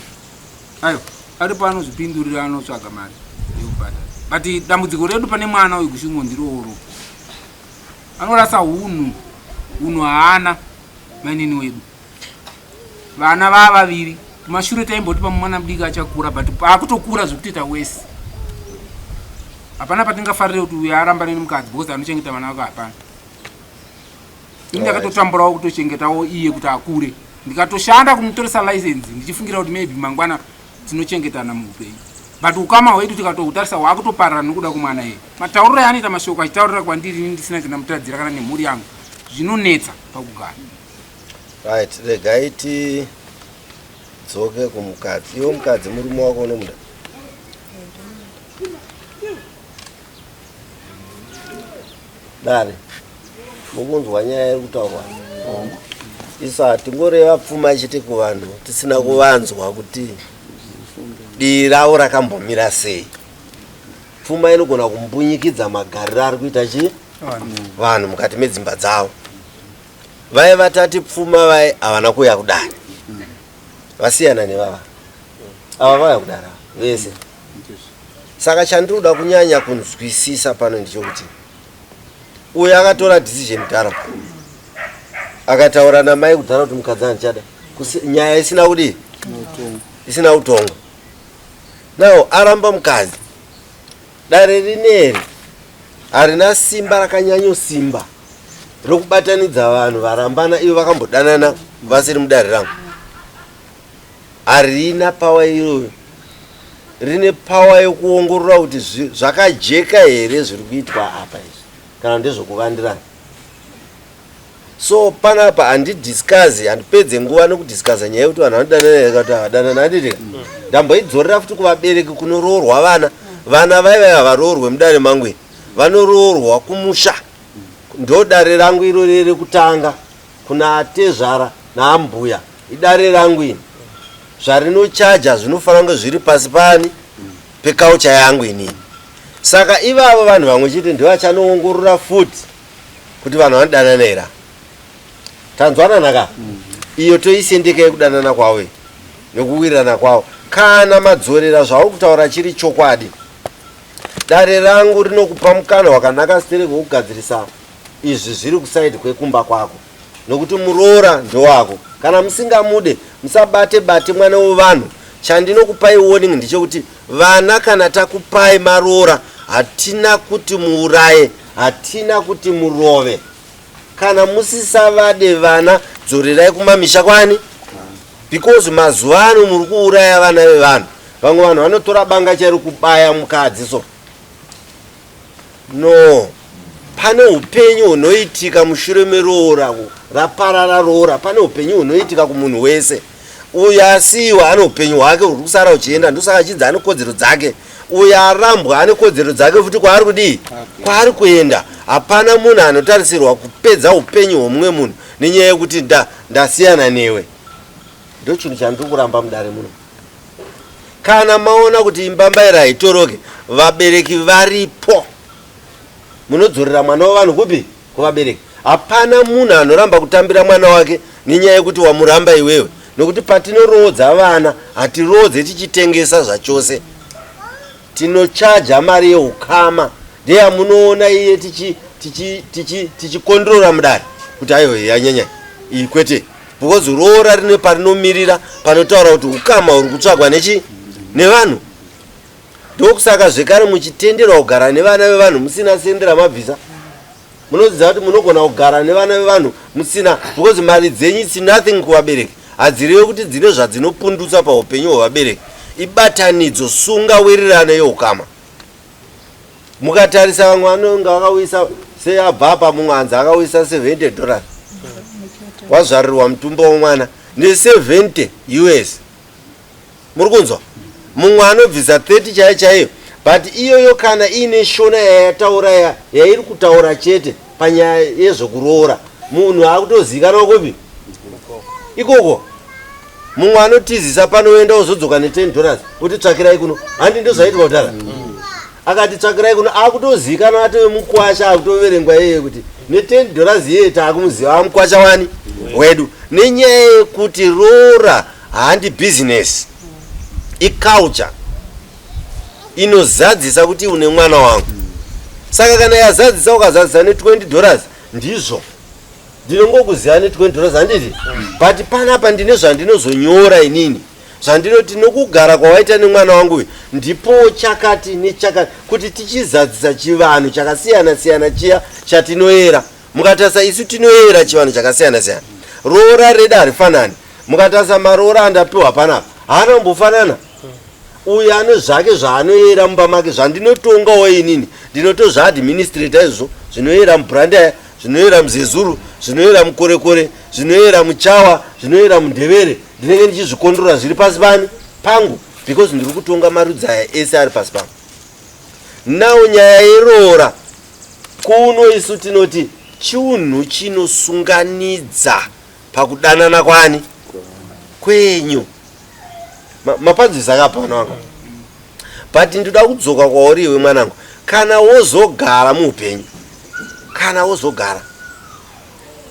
ayo ari pano zvipindurira anotsvaga mari yekubhadhara but dambudziko redu pane mwana uyu gushungo ndiroro anorasa hunhu haana mainini wedu vana vava vaviri kumashure taimboti pamwana mudiki achakura but akutokura zvekutoita wese hapana patingafarire kuti uyo aramba nemukadzi because anochengeta vana vako hapana ini ndakatotamburawo kutochengetawo iye kuti akure ndikatoshanda kumutoresa license ndichifungira kuti maybe mangwana tinochengetana muupenyu but ukama hwedu tikatoutarisa hwakutoparara nokuda kumwana iye matauriro yaanoita mashoko achitaurira kwandiri ini ndisina chandamutadzira kana nemhuri yangu zvinonetsa pakugara right regai dzoke kumukadzi. Iwo mukadzi murume wako unomuda. Dare mukunzwa nyaya iri kutaurwa isati ngoreva pfuma ichiti kuvanhu tisina kuvanzwa kuti dii ravo rakambomira sei. Pfuma inogona kumbunyikidza magariro ari kuita chi vanhu mukati medzimba dzavo. Vai vatati pfuma vai havana kuuya kudare, vasiyana nevava ava vauya kudara vese. Saka chandinoda kunyanya kunzwisisa pano ndichokuti uyo akatora decision dhara akataura namai kudhara kuti mukadzi andichada nyaya isina kudi isina utongo. Nawo aramba mukadzi dare rineri harina simba rakanyanyosimba rokubatanidza vanhu varambana ivo vakambodanana vasiri mudare rangu. Harina pawa iyoyo. Rine pawa yekuongorora kuti zvakajeka here zviri kuitwa apa izvi kana ndezvokuvandirana. So panapa handidiscusi, handipedze nguva nokudiscusa nyaya yekuti vanhu vanodanana kuti havadanana. Handitika ndamboidzorera futi kuvabereki kunoroorwa vana. Vana vaiva havaroorwe mudare mangu, vanoroorwa kumusha. Ndo dare rangu iro riri kutanga kuna atezvara naambuya. Idare rangu ini zvarinochaja zvinofanira kunge zviri pasi pani pekaucha yangu inini. Saka ivavo vanhu vamwe chete ndivachanoongorora futi kuti vanhu vanodanana here. Tanzwanana ka iyo toisendekei kudanana kwavo nekuwirirana kwavo. Kana madzorera zvavo kutaura chiri chokwadi, dare rangu rinokupa mukana wakanaka sitereke wekugadzirisa izvi zviri kusaidi kwekumba kwako, nokuti muroora ndowako. Kana musingamude musabate bate mwana wevanhu. Chandinokupai warning ndechekuti vana kana takupai maroora hatina kuti muuraye, hatina kuti murove. Kana musisavade vana dzorerai kumamisha kwani, because mazuva ano muri kuuraya vana vevanhu. Vamwe vanhu vanotora banga chari kubaya mukadzi so. No, pane upenyu hunoitika mushure meroora raparara roora. Pane upenyu hunoitika kumunhu wese. Uyo asiwa ane upenyu hwake huri kusara uchienda, ndosaka achinzi ane kodzero dzake. Uyo arambwa ane kodzero dzake futi kwaari kudii, kwaari kuenda. Hapana munhu anotarisirwa kupedza upenyu hwomumwe munhu nenyaya yekuti ndasiyana newe. Ndo chinhu chandiri kuramba mudare muno. Kana maona kuti imbambaira haitoroke, vabereki varipo. Munodzorera mwana wavanhu kupi? Kuvabereki. Hapana munhu anoramba kutambira mwana wake nenyaya yekuti wamuramba iwewe. Nokuti patinorodza vana hatirodze tichitengesa zvachose. Tinochaja mari yeukama. Ndeya munoona iye tichikondorora mudare kuti aiwa yanyanya iyi kwete. Because roora rine parinomirira panotaura kuti ukama huri kutsvagwa nevanhu. Ndokusaka zvekare muchitenderwa kugara nevana vevanhu musina sendera mabvisa. Munoziva kuti munogona kugara nevana vevanhu musina, because mari dzenyu it's nothing kuvabereki. Hadzireve kuti dzine zvadzinopundutsa paupenyu hwevabereki. Ibatanidzo, sunga wirirano yeukama. Mukatarisa vamwe vanonga vakawisa seabva apa mumwanza akawisa $70 wazvarirwa mutumba womwana ne$70 US. Muri kunzwa? Mumwe anobvisa 30 chaiyo chaiyo. But iyoyo kana iine shona yayataura yairi kutaura chete panyaya yezvokuroora, munhu akutozikanwa kupi ikoko. Mumwe anotizisa panoenda uzodzoka ne$10 kuti tsvakirai kuno. Handi ndozvaitwa kudhara. Akati tsvakirai kuno akutozikanwa atove mukwasha, akutoverengwa yeye kuti ne$10 yeye taakumuziva amukwasha wani wedu. Nenyaya yekuti roora handi business, iculture inozadzisa kuti une mwana wangu. Saka kana yazadzisa ukazadzisa ne$20 ndizvo ndinongokuziva ne$20 handiti. But panapa ndine zvandinozonyora inini, zvandinoti nokugara kwawaita nemwana wangu ndipo chakati nechakati kuti tichizadzisa chivanhu chakasiyana siyana chiya chatinoera. Mukatarisa isu tinoera chivanhu chakasiyana siyana. Roora redu harifanani. Mukatarisa maroora andapiwa panapa haanambofanana. Uyu ane zvake zvaanoera mumba make. Zvandinotongawo inini ndinotozvaadministrator izvo zvinoera mubranda zvinoyera muzezuru, zvinoyera mukorekore, zvinoyera muchawa, zvinoyera mundevere, ndinenge ndichizvikondorora zviri pasi pangu because ndiri kutonga marudzi aya ese ari pasi pangu. Nawo nyaya yeroora kuno isu tinoti chiunhu chinosunganidza pakudanana kwani kwenyu. Mapanzisa akapa mwana wangu, but ndoda kudzoka kwauri iwe mwanangu, kana wozogara muupenyu, kana wozogara,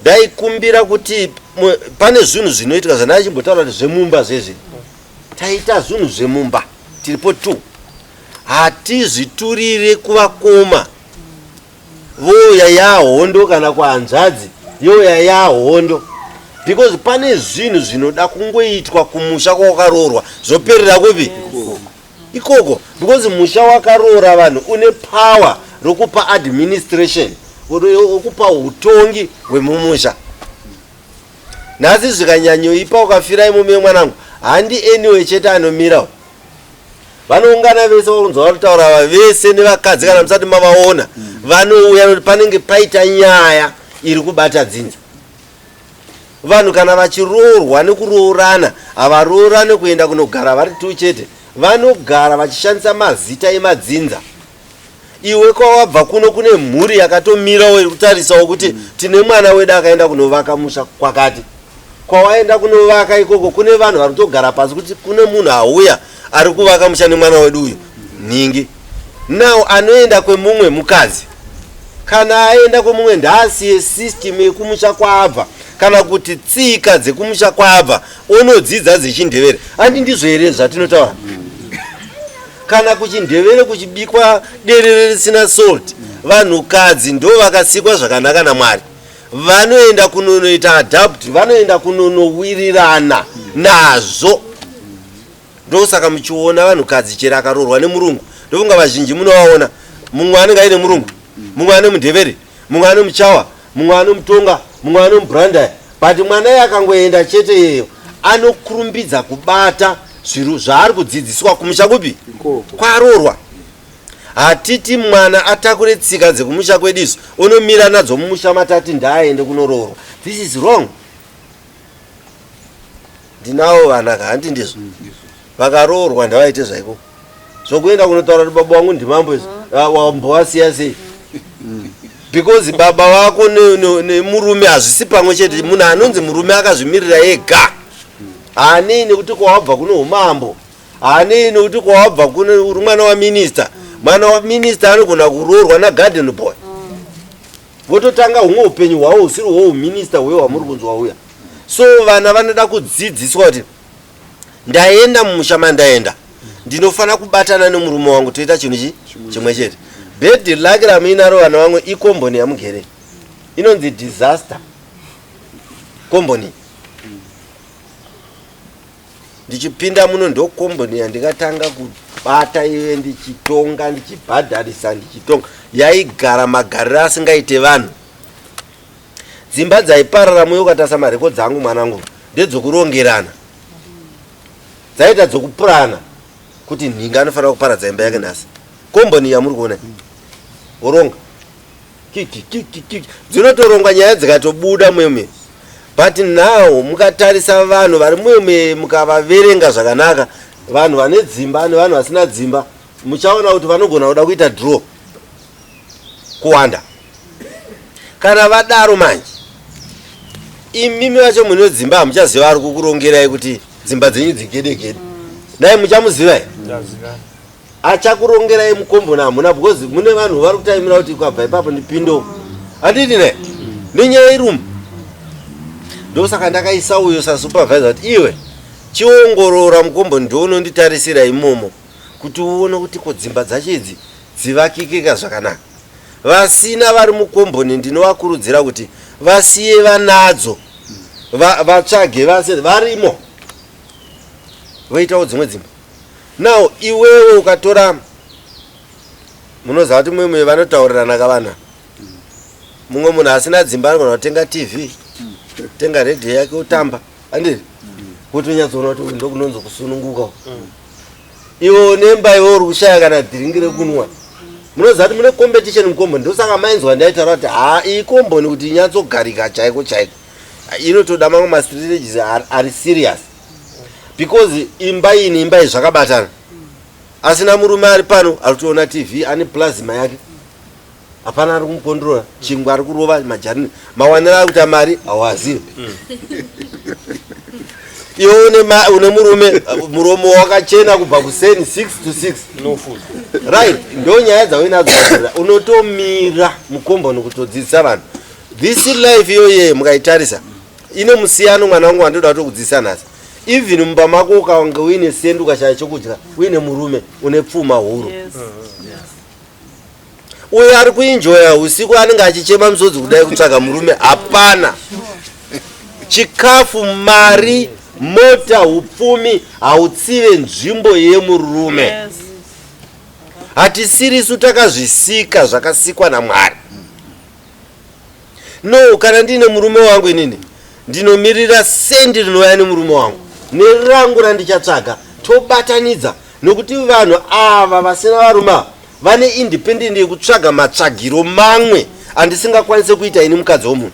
ndaikumbira kuti pane zvinhu zvinoitika zvandachimbotaura kuti zvemumba zvezvi, taita zvinhu zvemumba tiripo 2, hatizviturire kuvakoma voya yahondo kana kuhanzvadzi yoya yahondo, because pane zvinhu zvinoda kungoitwa kumusha kwawakaroorwa zvoperera kupi ikoko, because musha wakaroora vanhu une power rokupa administration, rokupa utongi hwemumusha. Nhasi zvikanyanyoipa ukafira imomo mwanangu, handi anyway chete anomirawo, vanoungana vese vakunzwa varitaura vese nevakadzi kana musati mavaona, vanouya kuti panenge paita nyaya iri kubata dzinza. Vanhu kana vachiroorwa nekuroorana, havaroorane kuenda kunogara vari 2 chete, vanogara vachishandisa mazita emadzinza. Iwe kwawabva kuno kune mhuri yakatomirawo irikutarisawo kuti tine mwana wedu akaenda kunovaka musha kwakati. Kwawaenda kunovaka ikoko kune vanhu vari kutogara pasi kuti kune munhu auya ari kuvaka musha nemwana wedu uyu ningi. Nawo anoenda kwemumwe mukadzi, kana aenda kwemumwe ndaasiye system yekumusha kwaabva, kana kuti tsika dzekumusha kwaabva onodzidza dzechindevere. Handi ndizvo here zvatinotaura? Kana kuchindevere kuchibikwa derere risina salt, vanhukadzi ndo vakasikwa zvakanaka naMwari, vanoenda kunonoita adapt, vanoenda kunonowirirana nazvo. Ndosaka muchiona vanhukadzi chera akaroorwa nemurungu, ndofunga vazhinji munovaona, mumwe anenge aine murungu, mumwe ane mundevere, mumwe ane muchawa, mumwe ane mutonga, mumwe ane mubrandai, but mwana akangoenda chete yeyo anokurumbidza kubata zviru zvaari kudzidziswa kumusha kupi kwaroorwa. Hatiti mwana atakure tsika dzekumusha kwedu isu unomira nadzo mumusha matati ndaaende kunoroorwa. This is wrong. Ndinawo vana handi ndizvo vakaroorwa ndavaite zvaiko zvokuenda kunotaura kuti baba wangu ndimambo izvo wambowasiya sei, because baba wako nemurume hazvisi pamwe chete. Munhu anonzi murume akazvimirira ega, hanei nekuti kwawabva kuno umambo, hanei nekuti kwawabva kuno uri mwana waminista. Mwana waminista anogona kuroorwa nagarden boy, vototanga humwe upenyu hwavo usiri hweuminista hweyo hwamuri kunzwa uya. So vana vanoda kudzidziswa kuti ndaenda mumusha mandaenda ndinofanira kubatana nemurume wangu toita chinhu chimwe chete. Bad luck ramuinaro vana vamwe ikomboni yamugere inonzi disaster komboni. Ndichipinda muno ndo komboni yandikatanga kubata iwe ndichitonga ndichibhadharisa ndichitonga, yaigara magariro asingaite vanhu. Dzimba dzaiparara muyo ukatasa marekodzi angu mwanangu ndedzokurongerana, dzaita dzokupurana kuti nhinga anofanira kuparadza imba yake nhasi. Komboni yamuri kuona oronga dzinotorongwa nyaya dzikatobuda mwemwe, but now mukatarisa vanhu vari mwemwe mukavaverenga zvakanaka, vanhu vane dzimba nevanhu vasina dzimba, muchaona kuti vanogona kuda kuita draw kuwanda. Kana vadaro manje imimi vacho mune dzimba hamuchaziva ari kukurongerai kuti dzimba dzenyu dzigedegede, dai muchamuziva achakurongerai mukomboni hamuna, because mune vanhu vari kutaimira kuti kwabva ipapo ndipindo handiti ne nenyaya irumu. Ndosaka ndakaisa uyo sasupervisor kuti iwe chiongorora mukomboni ndounonditarisira imomo kuti uone kuti ko dzimba dzacho idzi dzivakikika zvakanaka. Vasina vari mukomboni ndinovakurudzira kuti vasiye vanadzo, vatsvage vase varimo voitawo dzimwe dzimba. Now iwewe ukatora, munoziva kuti mumwe vanotaurirana kavana, mumwe munhu asina dzimba anogona kutenga TV, tenga redhiyo yake utamba, handiri kuti unyatsoona kuti ndokunonzo kusununguka. Iwo nemba iwo uri kushaya kana dhiringi rekunwa, munoziva kuti mune competition mukomboni. Ndosaka mainzwa ndaitaura kuti iyi komboni kuti inyatsogarika chaiko chaiko inotoda mamwe mastrategies ari serious, because imba iyi neimba iyi zvakabatana. Asina murume ari pano ari kutoona TV ane plasma yake, hapana ari kumukondrola, chingwa ari kurova majarini, mawanira ari kuita mari hawazivi. Iwe une murume muromo wakachena kubva kuseni 6 to 6 no food, right? Ndo nyaya dzawenazoa unotomira mukomboni kutodzidzisa vanhu this life iyoye. Mukaitarisa ine musiyano mwana wangu wandoda kutokudzidzisa nhasi. Even mumba mako ukawange uine sendi ukashaya chokudya uine murume une pfuma huru, uyo ari kuenjoya usiku anenge achichema misodzi kudai kutsvaga murume, hapana. Chikafu, mari, mota, upfumi hautsive nzvimbo yemurume. Hatisirisu takazvisika zvakasikwa naMwari. No, kana ndine murume wangu inini ndinomirira sendi rinouya nemurume wangu nerangu randichatsvaga tobatanidza, nokuti vanhu ava vasina varume vane independent yekutsvaga matsvagiro mamwe andisingakwanise kuita ini mukadzi womunhu.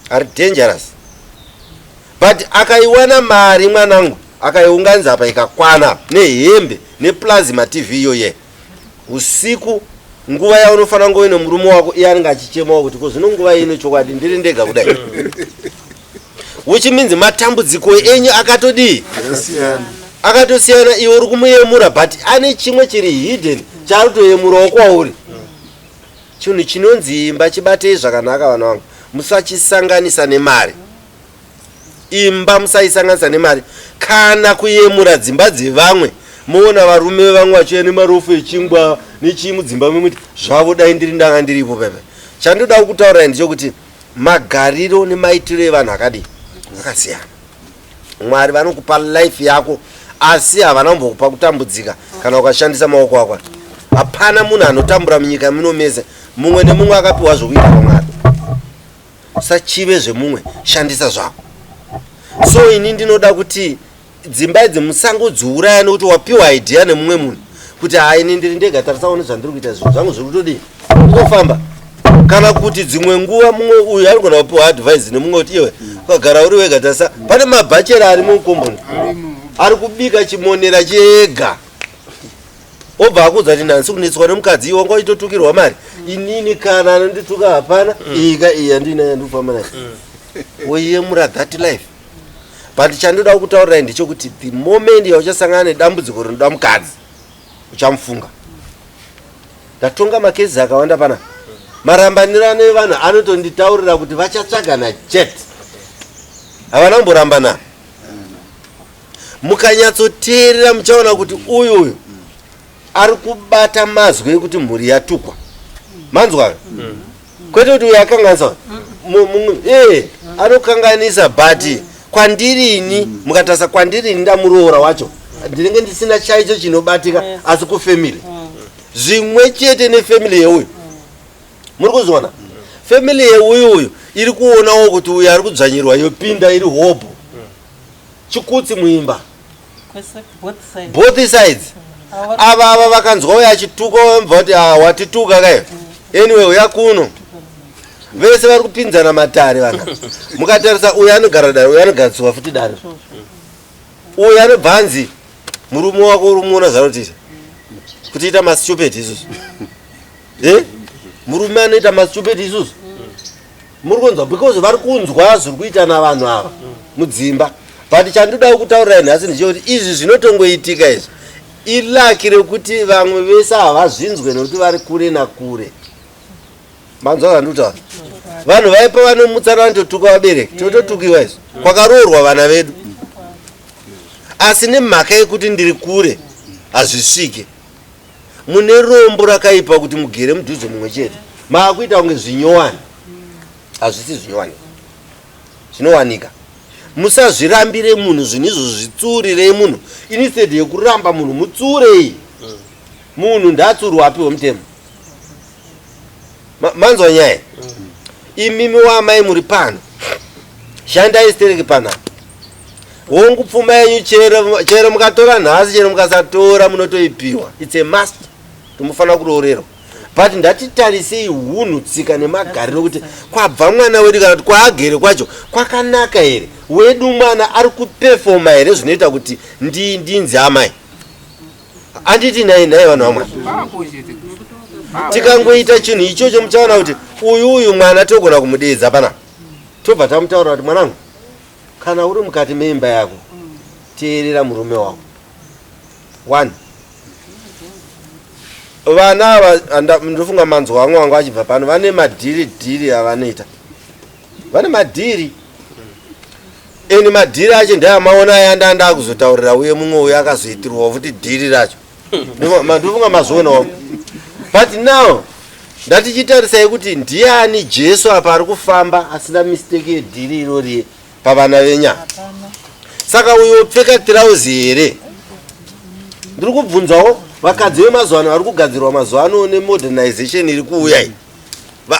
Ari dangerous. But akaiwana mari mwanangu akaiunganidza apa ikakwana nehembe neplasma TV iyoye, usiku nguva yaunofanira kunge uine murume wako iye anenge achichemawo kuti kozvino nguva ine chokwadi ndiri ndega kudai. Which means matambudziko enyu akatodii akatosiyana. Iwe uri kumuyemura but ane chimwe chiri hidden chaari kutoyemurawo kwauri. Chinhu chinonzi imba chibatei zvakanaka vana vangu, musachisanganisa nemari. Imba musaisanganisa nemari. Kana kuyemura dzimba dzevamwe muona varume vevamwe vachiuya nemarofu echingwa nechimudzimba memuti zvavo dai ndiri ndanga ndiripo pepe. Chandoda kutaura ndechekuti magariro nemaitiro evanhu akadii akasiyana. Mwari vanokupa life yako asi havana kumbokupa kutambudzika kana ukashandisa maoko ako. Hapana munhu anotambura munyika muno mese, mumwe nemumwe akapiwa zvokuita paMwari. Usachive zvemumwe, shandisa zvako. So ini ndinoda kuti dzimba idzi musangodziuraya nokuti wapiwa idea nemumwe munhu kuti ini ndiri ndega, tarisaone zvandiri kuita zvinhu zvangu zviri kutodii kutofamba. Kana kuti dzimwe nguva mumwe uyu ari kugona kupiwa advice nemumwe kuti iwe ukagara uri wega tarisa pane mabhachera ari mukomboni ari kubika chimonera chega, obva akuudza kuti nansi kunetswa nemukadzi iwe wanga uchitotukirwa mari. Inini kana anondituka hapana, ika iyi handina yandikufamba nayo. Woyemura that life. But chandoda kutaurira ndechekuti the moment yauchasangana nedambudziko rinoda mukadzi uchamufunga. Ndatonga makezi akawanda pana marambanirano evanhu anotonditaurira kuti vachatsvagana jet, havana kumborambana. Mukanyatsoteerera muchaona kuti uyu ari kubata mazwi ekuti mhuri yatukwa. Manzwa kwete kuti uyu akanganisa anokanganisa, but kwandirini mukatarisa kwandirini ndamuroora wacho ndinenge ndisina chaicho chinobatika, asi kufamily zvimwe chete nefamily yeuyu. Muri kuzviona family yeuyu iri kuonawo kuti uyu ari kudzvanyirwa yopinda iri hope chikutsi muimba both sides. Ava vakanzwa uyu achituka vamva kuti watituka kayo anyway uya kuno vese vari kupinzana matare vana. Mukatarisa uyu anogara dare, uyu anogariswa futi dare, uyu anobvanzi murume wako uri muona zvanotita kutiita mastupid isusu. Murume anoita mastupid isusu muri kunzwa because vari kunzwa zviri kuita navanhu ava mudzimba. But chandoda kutaurira nhasi ndechekuti izvi zvinotongoitika izvi ilaki rekuti vamwe vese havazvinzwe nokuti vari kure nakure. Manzwa zvandikutaura. Vanhu vaipa vanomutsara vanototuka vabereki, tototukiwa izvi kwakaroorwa vana vedu, asi nemhaka yekuti ndiri kure hazvisvike. Mune rombo rakaipa kuti mugere mudhuze mumwe chete, maakuita kunge zvinyowani. Hazvisi zvinyowani, zvinowanika. Musazvirambire munhu zvinizvo, zvitsuurirei munhu. Instead yekuramba munhu mutsuurei. Munhu ndatsurwapiwo mutemo. Manzwa nyaya. Imimi wamai muri pano, shandai stereki pana. Hongu pfuma yenyu chero mukatora nhasi, chero mukasatora munotoipiwa. It's a must. tomufanira kuroorerwa but ndatitarisei hunhu tsika nemagariro kuti kwabva mwana wedu kana kuti kwaagere kwacho kwakanaka here wedu mwana ari kupefoma here zvinoita kuti ndinzi amai anditi nai vanhu vamwana tikangoita chinhu ichocho muchaona kuti uyu mwana togona kumudedza pana tobva tamutaura kuti mwanangu kana uri mukati meimba yako teerera murume wako 1 vana ava ndofunga manzwa wangu achibva pano vane madhiri avanoita vane madhiri eni madhiri acho ndayamaona ayanda ndakuzotaurira uye mumwe uyo akazoitirwawo futi dhiri racho ndofunga mazoonawo but now ndatichitarisai kuti ndiani Jesu apa ari kufamba asina mistake yedhiri irori pavana venyama saka uyo pfeka tirauzi here ndiri kubvunzawo vakadzi vemazuva ano vari kugadzirwa mazuva ano nemodernization iri kuuya iyi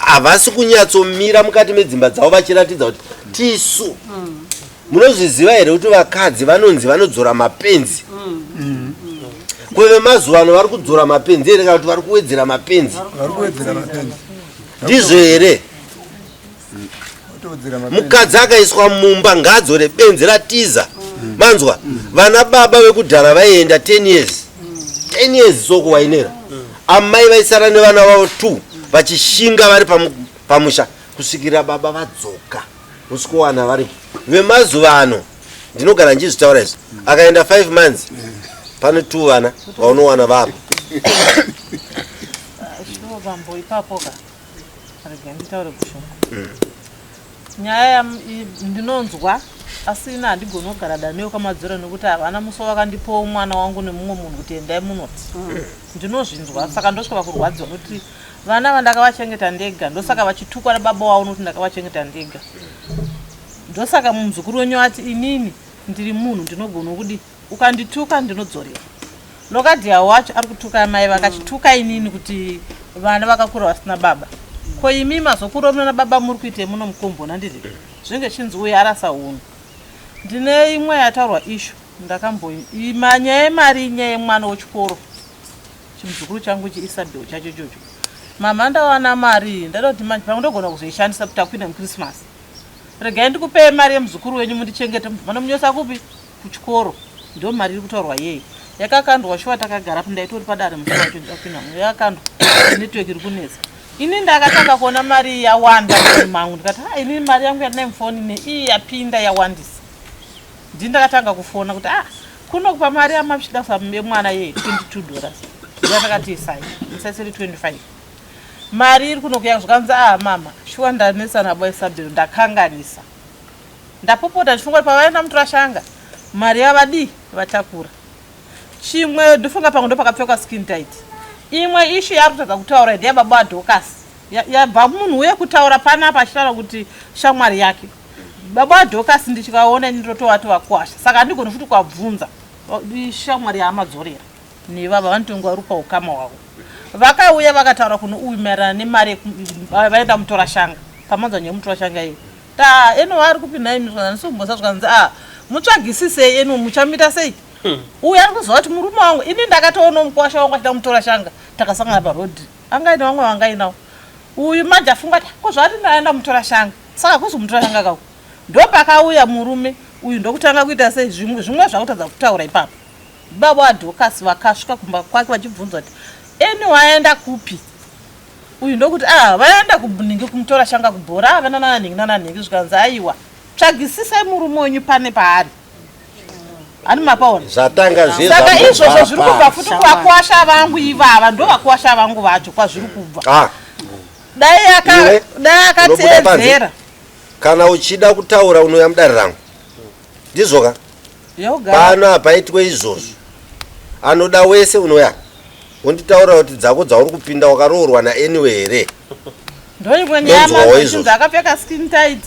havasi kunyatsomira mukati medzimba dzavo vachiratidza kuti tisu munozviziva here kuti vakadzi vanonzi vanodzora mapenzi kwevemazuva ano vari kudzora mapenzi here kana kuti vari kuwedzera mapenzi ndizvo here mukadzi akaiswa mumba ngaadzore benzi ratiza manzwa vana baba vekudhara vaienda 10 years soko wainera amai vaisara nevana vavo 2 vachishinga vari pamusha kusvikira baba vadzoka usikuwana varipo vemazuva ano ndinogara nchizvitaura izvi akaenda 5 months pane 2 vana vaunowana vapo vambo ipapo ka rega nditaure kushoma nyaya ndinonzwa asi ina handigoni kugara daneyo kamadziro nekuti havana muso vakandipawo mwana wangu nemumwe munhu kuti endai munoti ndinozvinzwa saka ndosvika pakurwadziwa nokuti vana vandakavachengeta ndega ndosaka vachitukwa nababa wavo nokuti ndakavachengeta ndega ndosaka muzukuru wenyu ati inini ndiri munhu ndinogona kudi ukandituka ndinodzorera nokadhiya wacho ari kutuka mai vakachituka inini kuti vana vakakura vasina baba ko imi mazokura muna baba muri kuite muno mukombona ndiri zvinge chinzi uye arasa hunhu ndine imwe yataurwa ishu ndakamboimanya yemari nyaya yemwana wechikoro chimuzukuru changu chiisabheo chacho chocho mama ndawana mari ndada kuti manje pangu ndogona kuzoishandisa kuti akuenda mukrismasi regai ndikupei mari yemuzukuru wenyu mundichengete manomunyosa kupi kuchikoro ndo mari iri kutaurwa yeye yakakandwa shuwa takagara ndaitori padare musi wacho ndapinda yakakandwa network iri kunetsa ini ndakatanga kuona mari yawanda mangu ndikati ini mari yangu yandinaye mufoni neiyi yapinda yawandisa ndindakatanga kufona kuti kunokupa mari yamapishida samemwana ye $22 yatakati isai isasiri 25 mari iri kunokuya zvakanzi mama shuwa ndanesana boisabhero ndakanganisa ndapopota ndifunga kuti pavaenda mutorashanga mari yavadi vatakura chimwe ndofunga pangu ndo pakapfekwa skin tight imwe ishu yari kutadza kutaura idi yababa adhokasi yabva munhu uye kutaura panapa achitaura kuti shamwari yake baba adhokasi ndichikaona ndinototovati vakwasha saka handigoni futi kwabvunza shamwari yaamadzorera nevava vanotonga vari paukama hwavo vakauya vakataura kuno uyu maererano nemari vaenda mutorashanga pamanzwa nyemutorashanga iyo eno vari kupinda imisonanisokumbosa zvikanzi mutsvagisisei eno muchamita sei uyu ari kuzova kuti murume wangu ini ndakatoona mukwasha wangu achida mutorashanga takasangana parodhi angaina vamwe vangainawo uyu manje afunga kuti kozvati ndaenda mutorashanga saka kuzi mutorashanga kako ndopakauya murume uyu ndokutanga kuita sei zvimwe zvakutadza kutaura ipapo baba adhokasi vakasvika kumba kwake vachibvunza kuti eni waenda kupi uyu ndokuti vaenda kuningi kumutorashanga kubhora vanananhingi nananhingi zvikanzi aiwa tsvagisisai murume wenyu pane paari ani mapaona saka izvozvo zviri kubva futi kuvakwasha vangu ivava ndo vakwasha vangu vacho kwazviri kubva dai akateedzera kana uchida kutaura unoya mudare rangu ndizvoka pano hapaitwe izvozvo anoda wese unoya unditaura kuti dzako dzauri kupinda wakaroorwa naaniwe here ndoimwe nyama akapfeka skin tight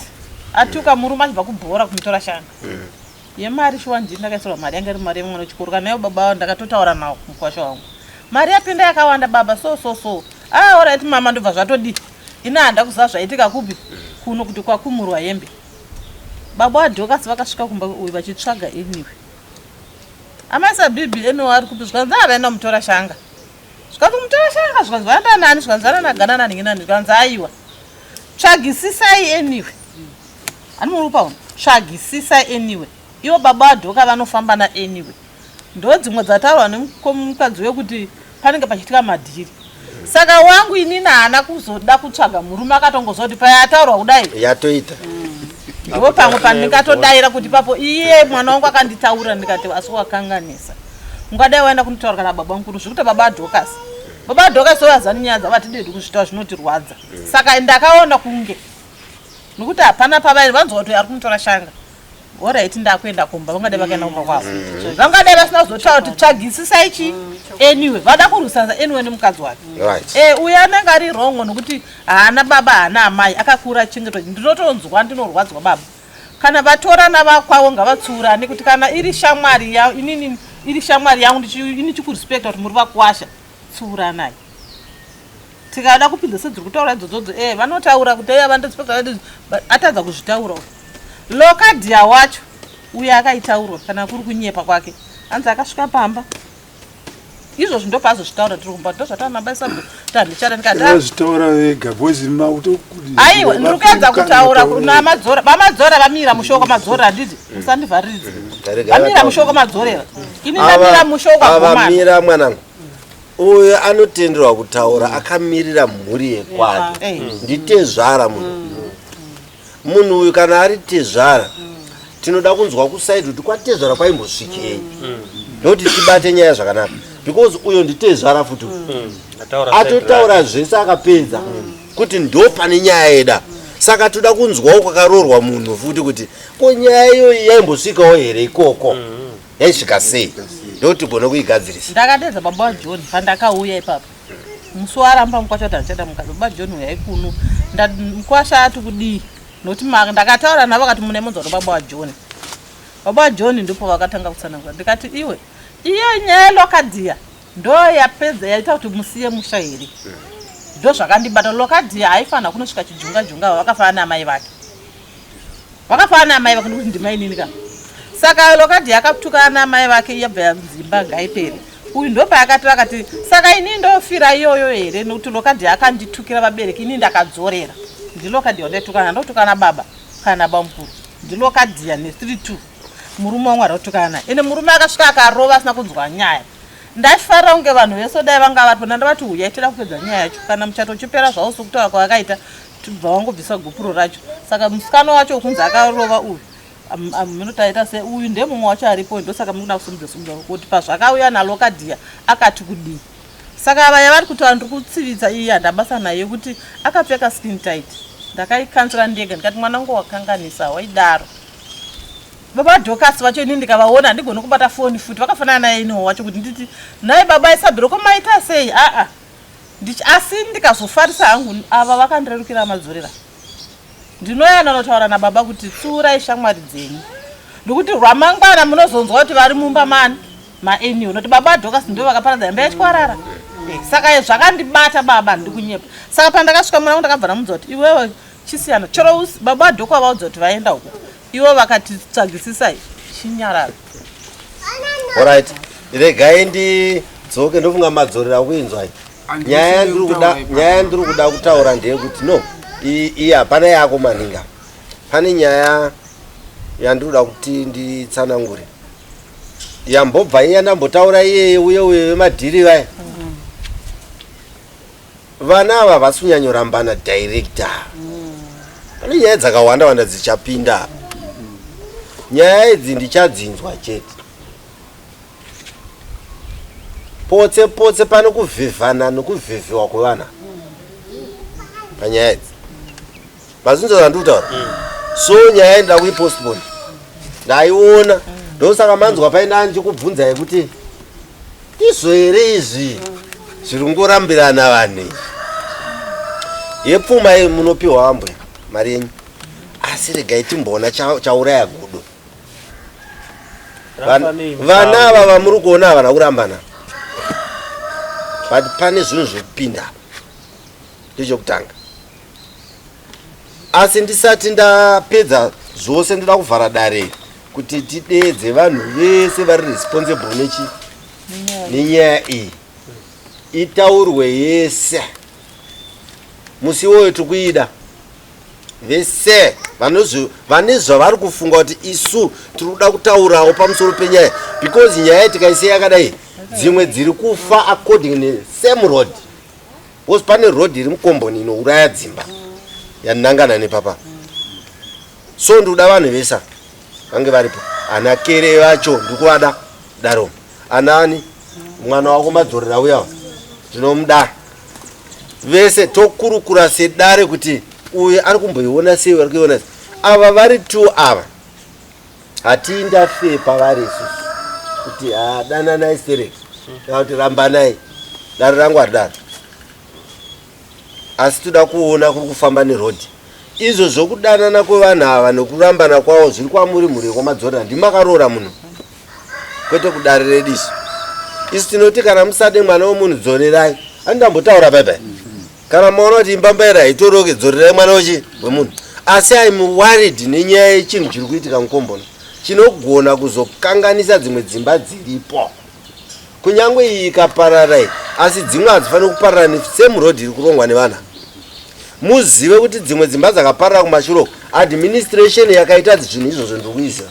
atuka murume achibva kubhora kumutora shanga yemari shuwa ndini ndakaisirwa mari yanga iri mari yemwana wechikoro kana iwo baba wavo ndakatotaura nawo mukwasha wangu mari yapinda yakawanda baba so oraiti mama ndobva zvatodi ina handa kuziva zvaitika kupi kuno kuti kwakumurwa hembe baba adhokasi vakasvika kumba uyu vachitsvaga eniwe amaisa bhibhi eno ari kupi zvikanzi vaenda mutora shanga zvikati mutorashanga zvikanzi vaenda nani zvikanzi vana naganana ninginani zvikanzi aiwa tsvagisisai anyway ani muri paona tsvagisisai anyway ivo baba vadhoka vanofamba naanyway ndo dzimwe dzataurwa nemukadzi wekuti panenge pachiitika madhiri saka wangu inini haana kuzoda kutsvaga murume akatongozoti payataurwa kudai yatoita ndo pamwe pandingatodaira kuti papo iye mwana wangu akanditaura ndikati asi wakanganisa ungadai waenda kunitaura kana baba mukuru zvekuti baba adhokasi ovazani nyaya dzavatidedi kuzvitaura zvinotirwadza saka ndakaona kunge nokuti hapana pavairi vanzwa kuti ari kunitora shanga oraiti ndakuenda kumba vangadai vakaenda kumba kwavo vangadai vasina kuzotaura kuti tsvagisisai chi anyway vada kurwisana anyway nemukadzi wake uyo anenge ari rongo nokuti haana baba haana amai akakura chengeto ndinotonzwa ndinorwadzwa baba kana vatorana vakwavo ngavatsurane kuti kana iri shamwari inini iri shamwari yangu ini chikurespekta kuti muri vakwasha tsuranai tikada kupinza sedziri kutaura idzodzo vanotaura kuti vandospekta atadza kuzvitaura lokadhiya wacho uye akaitaurwa kana kuri kunyepa kwake anzi akasvika pamba izvozvi ndo paazozvitaura tiri kumba ndozvatanabaisa tandichara ndikazvitaura vega bozi aiwa ndiri kuedza kutaura vamadzora vamira mushoko madzorera handiti musandivhariridze vamira mushoko madzorera ini ndamira mushoko avamira mwanangu uyo anotenderwa kutaura akamirira mhuri yekwake nditezvara munhu uyu kana ari tezvara tinoda kunzwa kusaidi kuti kwatezvara kwaimbosvikei ndokuti tibate nyaya zvakanaka because uyo nditezvara futi atotaura zvese akapedza kuti ndo pane nyaya yeda saka toda kunzwawo kwakarorwa munhu futi kuti ko nyaya iyoyi yaimbosvikawo here ikoko yaisvika sei ndokuti gone kuigadzirisa ndakatedza baba waJohn pandakauya ipapo musi waramba mukwasha kuti handichaenda mukadzi baba John uyai kuno mukwasha ati kudii nokuti ndakataura navo akati mune munzwa kuti baba waJohn ndipo vakatanga kutsanangura ndikati iwe iyo nyaya yelokadhiya ndo yapedza yaita kuti musiye musha here ndo zvakandibata lokadhiya haifanira kunosvika chijunga vakafana namai vake nokuti ndimainini ka saka lokadhiya akatukana namai vake yabva yanzimba ngaipere uyu ndo paakati vakati saka ini ndofira iyoyo here nokuti lokadhiya akanditukira vabereki ini ndakadzorera ndilokadhiya ndaitukana ndotukana baba kana bamukuru ndilokadhiya ne32 murume wangu arakutukana naye ende murume akasvika akarova asina kunzwa nyaya ndachifarira kunge vanhu vese dai vanga varipo ndandavati uyai tida kupedza nyaya yacho kana muchato uchipera zvavo sokutaura kwavakaita tibva vangobvisa gopuro racho saka musikana wacho ukunzi akarova uyu minotaita se uyu ndemumwe wacho aripo ndosaka muna kusumudza kuti pazvakauya nalokadhiya akati kudii saka vaya vari kuti vanhu kutsivitsa iyi handabasa naye kuti akapfeka skin tight ndakaikansura ndega ndikati mwana wangu wakanganisa waidaro baba dhokasi vacho ini ndikavaona handigoni kubata foni futi vakafanana naye iniwo wacho kuti nditi nai baba isabhiroko maita sei asi ndikazofarisa hangu ava vakandirerukira madzorera ndinoyana notaura nababa kuti tsuurai shamwari dzenyu ndokuti rwamangwana munozonzwa kuti vari mumba mani maeniwo noti baba dhokasi ndo vakaparadza imba yachikwarara saka zvakandibata baba ndikunyepa saka pandakasvika mwana wangu ndakabva namudza kuti iwewe chisiyana chero baba adhoko avaudza kuti vaenda uko ivo vakati tsvagisisai chinyararo alright regai ndidzoke ndofunga madzorera kuinzwai nyaya ndiri kuda kutaura ndeyekuti no iyi hapana yako maninga pane nyaya yandinoda kuti nditsanangure yambobva iya ndambotaura iyeye uye vemadhiri vaya vana ava vasi kunyanyorambana director pane nyaya dzakawanda wanda dzichapinda nyaya idzi ndichadzinzwa chete potse pane kuvhevhana nekuvhevhewa kwevana panyaya idzi mazinzo zvandikutaura so nyaya ndida kuipostpone ndaiona ndosaka manzwa paina ndichikubvunzai kuti izvo here izvi zviri kungorambirana vanhu yepfuma iyi munopiwa vambwe mari yenyu asi regai timboona chauraya gudo vana ava vamuri kuona havana kurambana but pane zvinhu zvekupinda ndechekutanga asi ndisati ndapedza zvose ndoda kuvhara dare kuti tideedze vanhu vese vari responsible nenyaya iyi itaurwe yese musi woyo tikuida vese vane zvavari kufunga kuti isu tiri kuda kutaurawo pamusoro penyaya because nyaya tikaisiya yakadai dzimwe dziri kufa according nesame road because pane road iri mukomboni inouraya dzimba yanangana nepapa so ndikuda vanhu vesa vange varipo ana kere vacho ndikuvada daro anani mwana wako madzorera uyawa ndinomuda vese tokurukura sedare kuti uyu ari kumboiona sei vari kuiona sei ava vari 2 ava hatiindafe pavari isusu kuti dananai sereki kana kuti rambanai dare rangu haridaro asi toda kuona kuri kufamba nerodhi izvo zvokudanana kwevanhu ava nekurambana kwavo zviri kwamuri mhuri kwamadzorera ndimakaroora munhu kwete kudare redisi isi tinoti kana musade mwana wemunhu dzorerai handambotaura baibai kana maona kuti imbambaira haitoroke dzorerai mwana wemunhu asi aimuwarid nenyaya yechinhu chiri kuitika mukomboni chinogona kuzokanganisa dzimwe dzimba dziripo kunyange iyi ikapararai asi dzimwe hadzifaniri kuparara nesame road iri kurongwa nevanhu muzive kuti dzimwe dzimba dzakaparara kumashuro administration yakaita zvinhu izvozvo ndikuisa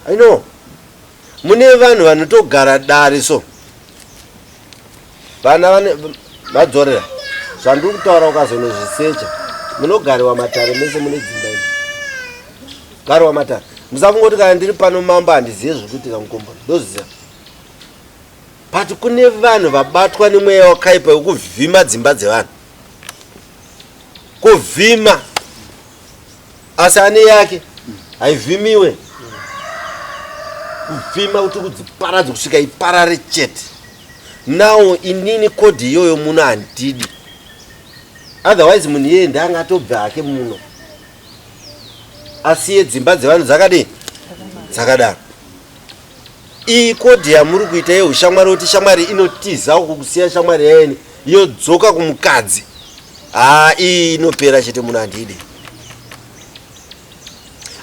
aino mune vanhu vanotogara dare so vana vadzorera zvandiri kutaura ukazonozvisecha munogariwa matare mese mune dzimba ino gariwa matare musafungoti kana ndiri pano mambo handizive zvekuitika mukomboni ndoziva but kune vanhu vabatwa nemweya wakaipa wekuvhima dzimba dzevanhu kuvhima asi ane yake haivhimiwe kuvhima kuti kudziparadze kusvika iparare chete nawo inini kodhi iyoyo muno handidi otherwise munhu iyeye ndaangatobva hake muno asiye dzimba dzevanhu dzakadii dzakadaro iyi kodhi yamuri kuita yeushamwari kuti shamwari inotiza uku kusiya shamwari yaeni yodzoka kumukadzi iyi inopera chete munhu handidi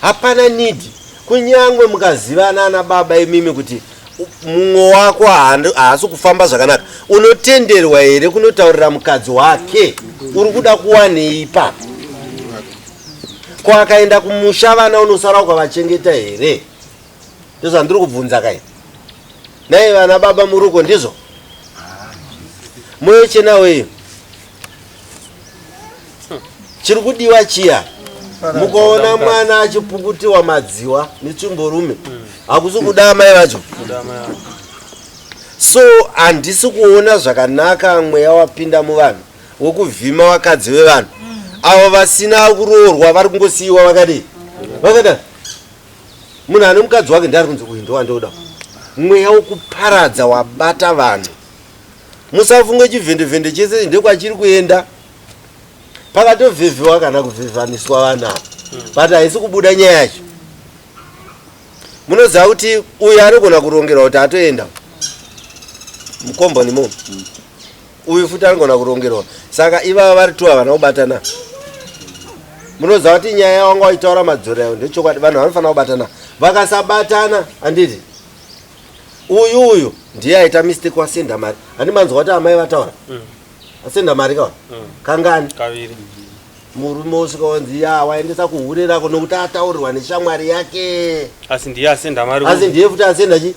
hapana nidi kunyangwe mukazivana ana baba emimi kuti mumwe wako haasi kufamba zvakanaka unotenderwa here kunotaurira mukadzi wake uri kuda kuwanei ipapo ko akaenda kumusha vana unosara ukavachengeta here ndozvandiri kubvunza kai nai vana baba muruko ndizvo moyo chena weyo chiri kudiwa chiya mukaona mwana achipukutiwa madziwa netsvimborume hakusi kuda mai vacho so handisi kuona zvakanaka mweya wapinda muvanhu wokuvhima vakadzi vevanhu avo vasina kuroorwa vari kungosiyiwa vakadii vakada munhu ane mukadzi wake ndari kunzi uyu ndowandoda mweya wokuparadza wabata vanhu musafunge chivhendevhende chese ndekwachiri kuenda pakatovhevhewa kana kuvhevhaniswa vanhu ava but haisi kubuda nyaya yacho munoziva kuti uyu anogona kurongerwa kuti atoenda mukomboni mo uyu futi anogona kurongerwa saka ivava vari 2 havana kubatana munoziva kuti nyaya yawanga waitaura madzoro yayo ndechokwadi vanhu vanofanira kubatana vakasabatana handiti uyu ndiye aita mistake wasenda mari handimanzwa kuti amai vataura asenda mari kawa kangani murume usikaonzi waendesa kuhure rako nokuti ataurirwa neshamwari yake asi ndiye asenda mari asi ndiye futi asenda chi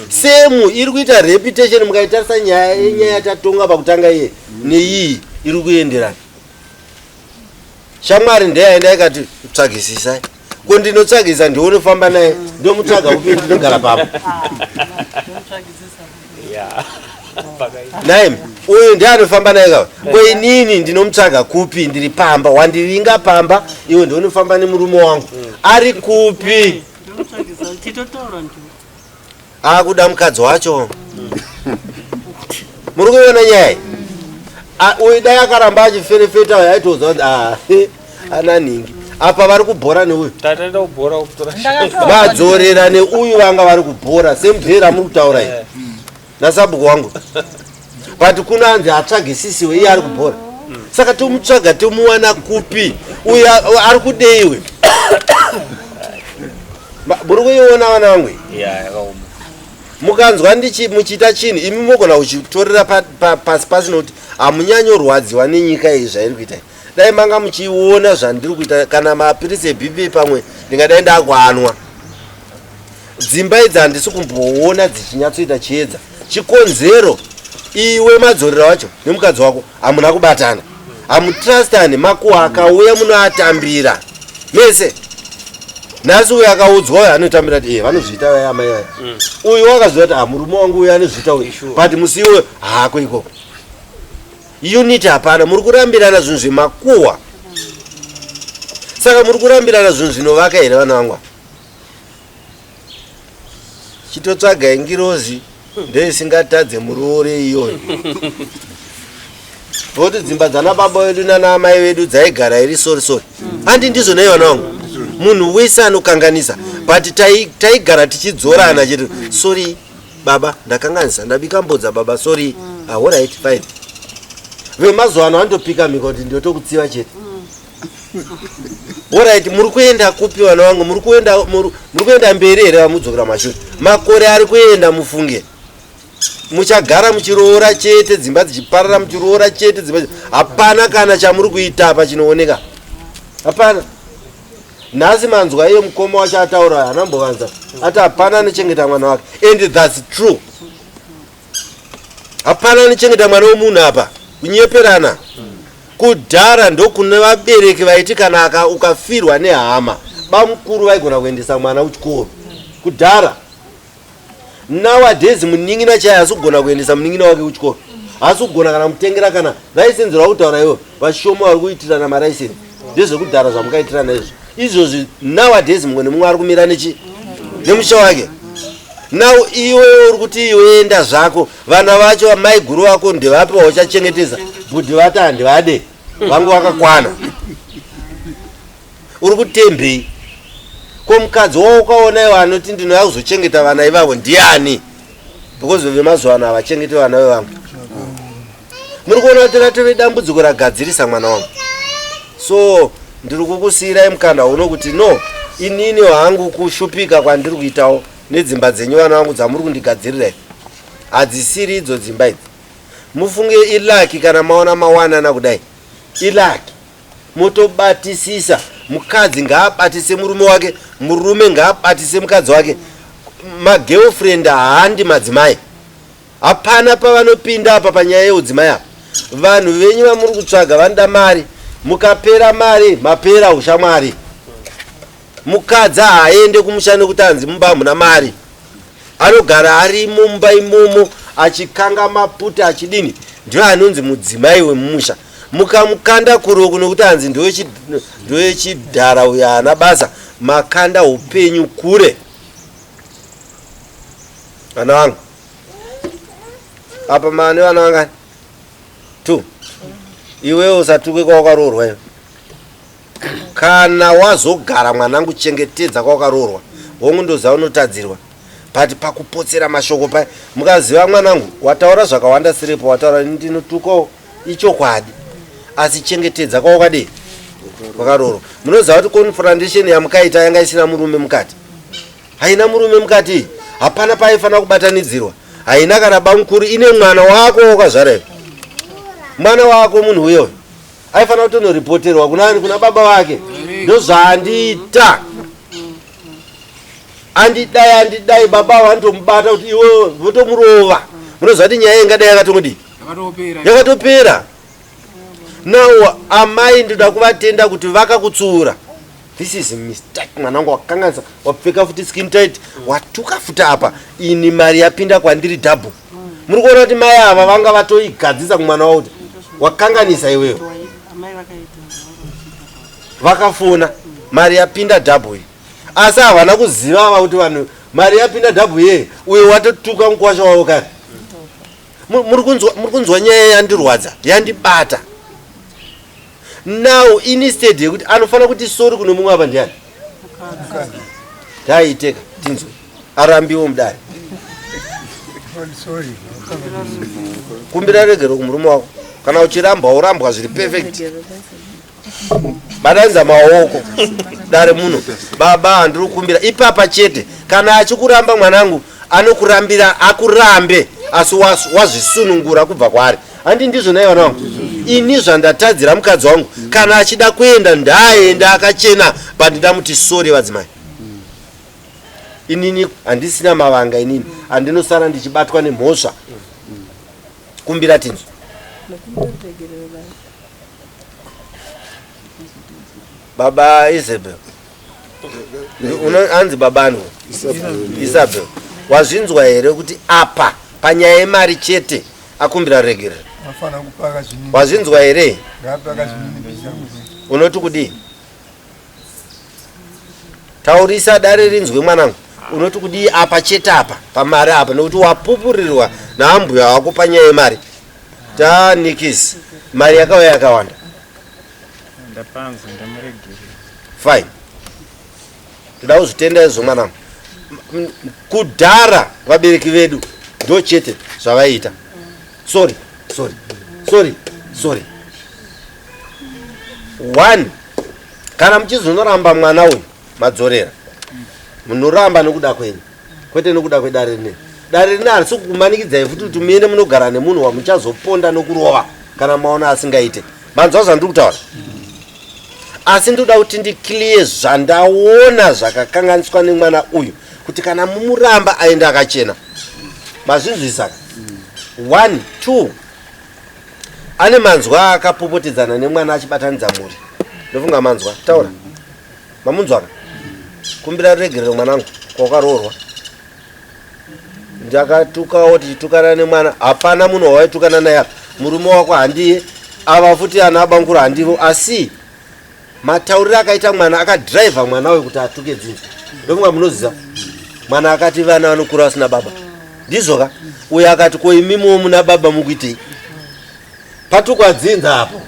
semu iri kuita reputation mukaitarisa nyaya yenyaya yatatonga pakutanga iye neiyi iri kuenderana shamwari ndeyaenda ikati tsvagisisai ko ndinotsvagisa ndionofamba naye ndomutsvaga upi ndinogara papo naime uyu ndianofamba naye kawa kwenini ndinomutsvaga kupi ndiri pamba wandivinga pamba iwe ndionofamba nemurume wangu ari kupi akuda mukadzi wacho muri kuiona nyaya uyu dai akaramba achiferefeta yaitodza kuti ana ningi apa vari kubhora neuyu vadzorera neuyu vanga vari kubhora semupera muri kutaura iyi nasabhuku wangu but kunanzi hatsvagisisiwe iye ari kubhora saka tomutsvaga tomuwana kupi uyu ari kudeiwe muri kuiona vana vangu mukanzwa muchiita chinhu imi mogona kuchitorera pasi pasina kuti hamunyanyorwadziwa nenyika iyi zvairi kuita. Dai manga muchiona zvandiri kuita kana mapirisi ebp pamwe ndingadai ndakwanwa. Dzimba idzi handisi kumboona dzichinyatsoita chiedza. Chikonzero iwe madzorera wacho nemukadzi wako hamuna kubatana, hamutrustani. Makuhwa akauya munoatambira mese. Nhasi uyu akaudzwa uyu anotambira kuti vanozviita vaya amai vaya. Uyu wakaziva kuti murume wangu uyu anozviita uyu, but musiwe hako ikoko. Unity hapana, muri kurambirana zvinhu zvemakuhwa. Saka muri kurambirana zvinhu zvinovaka here vana vangu. Chitotsvagai ngirozi ndoisingatadze muroore iyoyo. Kuti dzimba dzana baba vedu nana amai vedu dzaigara iri sori. Handi ndizvo nei vana vangu. Munhu wese anokanganisa, but taigara tichidzorana chete. Sorry baba, ndakanganisa, ndabika mbodza baba, sorry. All right, fine. Vemazuva ano vandopika mika kuti ndotokutsiva chete. All right, muri kuenda kupi vana vangu? Muri kuenda mberi here vamudzokera mashure? Makore ari kuenda mufunge. Muchagara muchiroora chete, dzimba dzichiparara muchiroora chete, hapana kana chamuri kuita apa chinooneka. Hapana. Nhasi manzwa iye mukoma wacho ataura anambovanza ati hapana anochengeta mwana wake, and that's true. Hapana anochengeta mwana womunhu apa, kunyeperana. Kudhara ndokune vabereki vaiti kana ukafirwa nehama bamukuru vaigona kuendesa mwana kuchikoro. Kudhara. Nowadays munin'ina chaiye hasi kugona kuendesa munin'ina wake kuchikoro, hasi kugona kana mutengera kana raisensi rakutaura ivo vashoma vari kuitirana maraisensi. Ndezvekudhara zvamukaitirana izvo. Izvozvi nowadays mumwe nemumwe ari kumira nemusha wake. Now iwe uri kuti iwe enda zvako, vana vacho maiguru vako ndevapi vauchachengetedza, bhudhi vati handivade vangu vakakwana. Uri kutembei. Ko mukadzi wao ukaona iwo anoti ndinoya kuzochengeta vana ivavo ndiani? Because vemazuva ano havachengeti vana vevangu. Muri kuona kuti ratove dambudziko ragadzirisa mwana wangu. So ndiri kukusiyirai mukanda uno kuti no, inini hangu kushupika kwandiri kuitawo nedzimba dzenyu vana vangu dzamuri kundigadzirirai hadzisiri idzo dzimba idzi. Mufunge ilaki kana maona mawanana kudai. Ilaki. Mutobatisisa. Mukadzi ngaabatise murume wake, murume ngaabatise mukadzi wake. Magirlfriend haandi madzimai. Hapana pavanopinda apa panyaya yeudzimai apa. Vanhu venyu vamuri kutsvaga vanoda mari. Mukapera mari, mapera ushamwari. Mukadzi haaende kumushando kuti anzi mumba hamuna mari. Anogara ari mumba imomo achikanga maputa achidini. Ndiyo anonzi mudzimai wemumusha. Mukamukanda kuroku nokuti anzi ndoyechidhara uyo haana basa, makanda upenyu kure. Vana vangu. Apa mane vana vangani? 2. Iwewe usatukwe kwawakaroorwa iwe. Kana wazogara mwanangu chengetedza kwawakaroorwa, wongundoziva unotadzirwa. But pakupotsera mashoko paya, mukaziva mwanangu wataura zvakawanda sirepo, wataura ndinotukawo ichokwadi. Asi chengetedza kwawakadii? Kwakaroorwa. Munoziva kuti confrontation yamukaita yanga isina murume mukati. Haina murume mukati. Hapana paifanira kubatanidzirwa. Haina kana bamukuru, ine mwana wako wakazvara iwe. Mwana wako munhu uyo aifanira kutonoripoterwa kunani? Kuna baba wake. Ndozvaandiita. Andidai baba vantomubata kuti iwe votomurova. Munoziva kuti nyaya ingadai yakatongodi? Yakatopera. Now amai ndoda kuvatenda kuti vakakutsuura. This is a mistake. Mwanangu wakanganisa, wapfeka futi skin tight, watuka futa apa. Ini mari yapinda kwandiri double. Muri kuona kuti mai ava vanga vatoigadzisa kumwana wavo kuti wakanganisa iwewe. Vakafona mari yapinda double. Asi havana kuziva ava kuti vanhu mari yapinda double ye uyo watotuka mukwasha wavo kare. Muri kunzwa nyaya yandirwadza, yandibata. Now instead yekuti anofanira kuti sori kuno mumwe apa ndiani? Taiteka tinzwe. Arambiwo mudari. Kumbira regero kumurume wako. Kana uchiramba urambwa zviri perfect. Badanza maoko. Dare muno. Baba ndiri kukumbira ipapa chete. Kana achikuramba mwanangu anokurambira akurambe asi wazvisunungura kubva kwaari. Handi ndizvo nai vana vangu, ini zvandatadzira mukadzi wangu kana achida kuenda ndaenda akachena, but ndamuti sori vadzimai, inini handisina mavanga, inini handinosara ndichibatwa nemhosva. Kumbira tinzo baba Isabel, anzi babanu Isabel, wazvinzwa here kuti apa panyaya yemari chete akumbira regerera? Wazvinzwa here? Unoti kudii? Taurisa dare rinzwe mwanangu. Unoti kudii apa chete apa pamari apa, nokuti wapupurirwa naambuya wako panyaya yemari. Nikisi mari yakauya yakawanda. Fine, toda kuzvitenda izvo mwanangu. Kudhara vabereki vedu ndo chete zvavaiita. Sorry. One, kana muchizonoramba mwana uyu madzorera, munoramba nokuda kwenyu kwete nokuda kwedare rine. Dare rine harisi kukumanikidzai futi kuti muende munogara nemunhu wamuchazoponda nokurova kana maona asingaite. Manzwa zvandiri kutaura? Asi ndoda kuti ndiclear zvandaona zvakakanganiswa nemwana uyu, kuti kana mumuramba aenda akachena. Mazvinzwisaka? 1, 2, ane manzwa akapopotedzana nemwana achibatanidza muri. Ndofunga manzwa, taura. Mamunzwaka? Kumbira regerero mwanangu, kwakaroorwa. Ndakatukawo tichitukana nemwana, hapana munhu wawaitukana naye. Murume wako handiye, ava futi ana abankuru handivo, asi matauriro akaita mwana akadhiraivha mwana uyu kuti atuke dzinza. Ndofunga munoziva. Mwana akati vana vanokura vasina baba. Ndizvoka? Uyu akati ko imimiwo muna baba mukuitei? Patukwa dzinza hapo.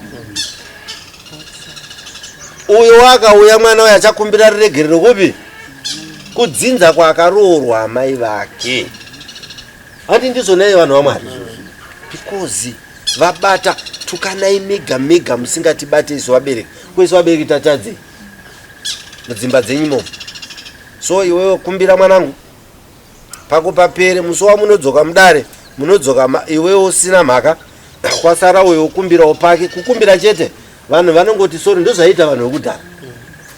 Uyu wakauya mwana uyu achakumbira regerero kupi? Kudzinza kwakaroorwa amai vake. Handi ndizvo nai vanhu vaMwari. Because vabata tukanai mega musingatibate isu vabereki. Kwese vabereki tatadze mudzimba dzenyu imomo. So iwewe kumbira mwanangu, pako papere, musi wamunodzoka mudare munodzoka iwewe usina mhaka, kwasara uyo kumbirawo pake. Kukumbira chete vanhu vanongoti sori, ndozvaita vanhu vekudhara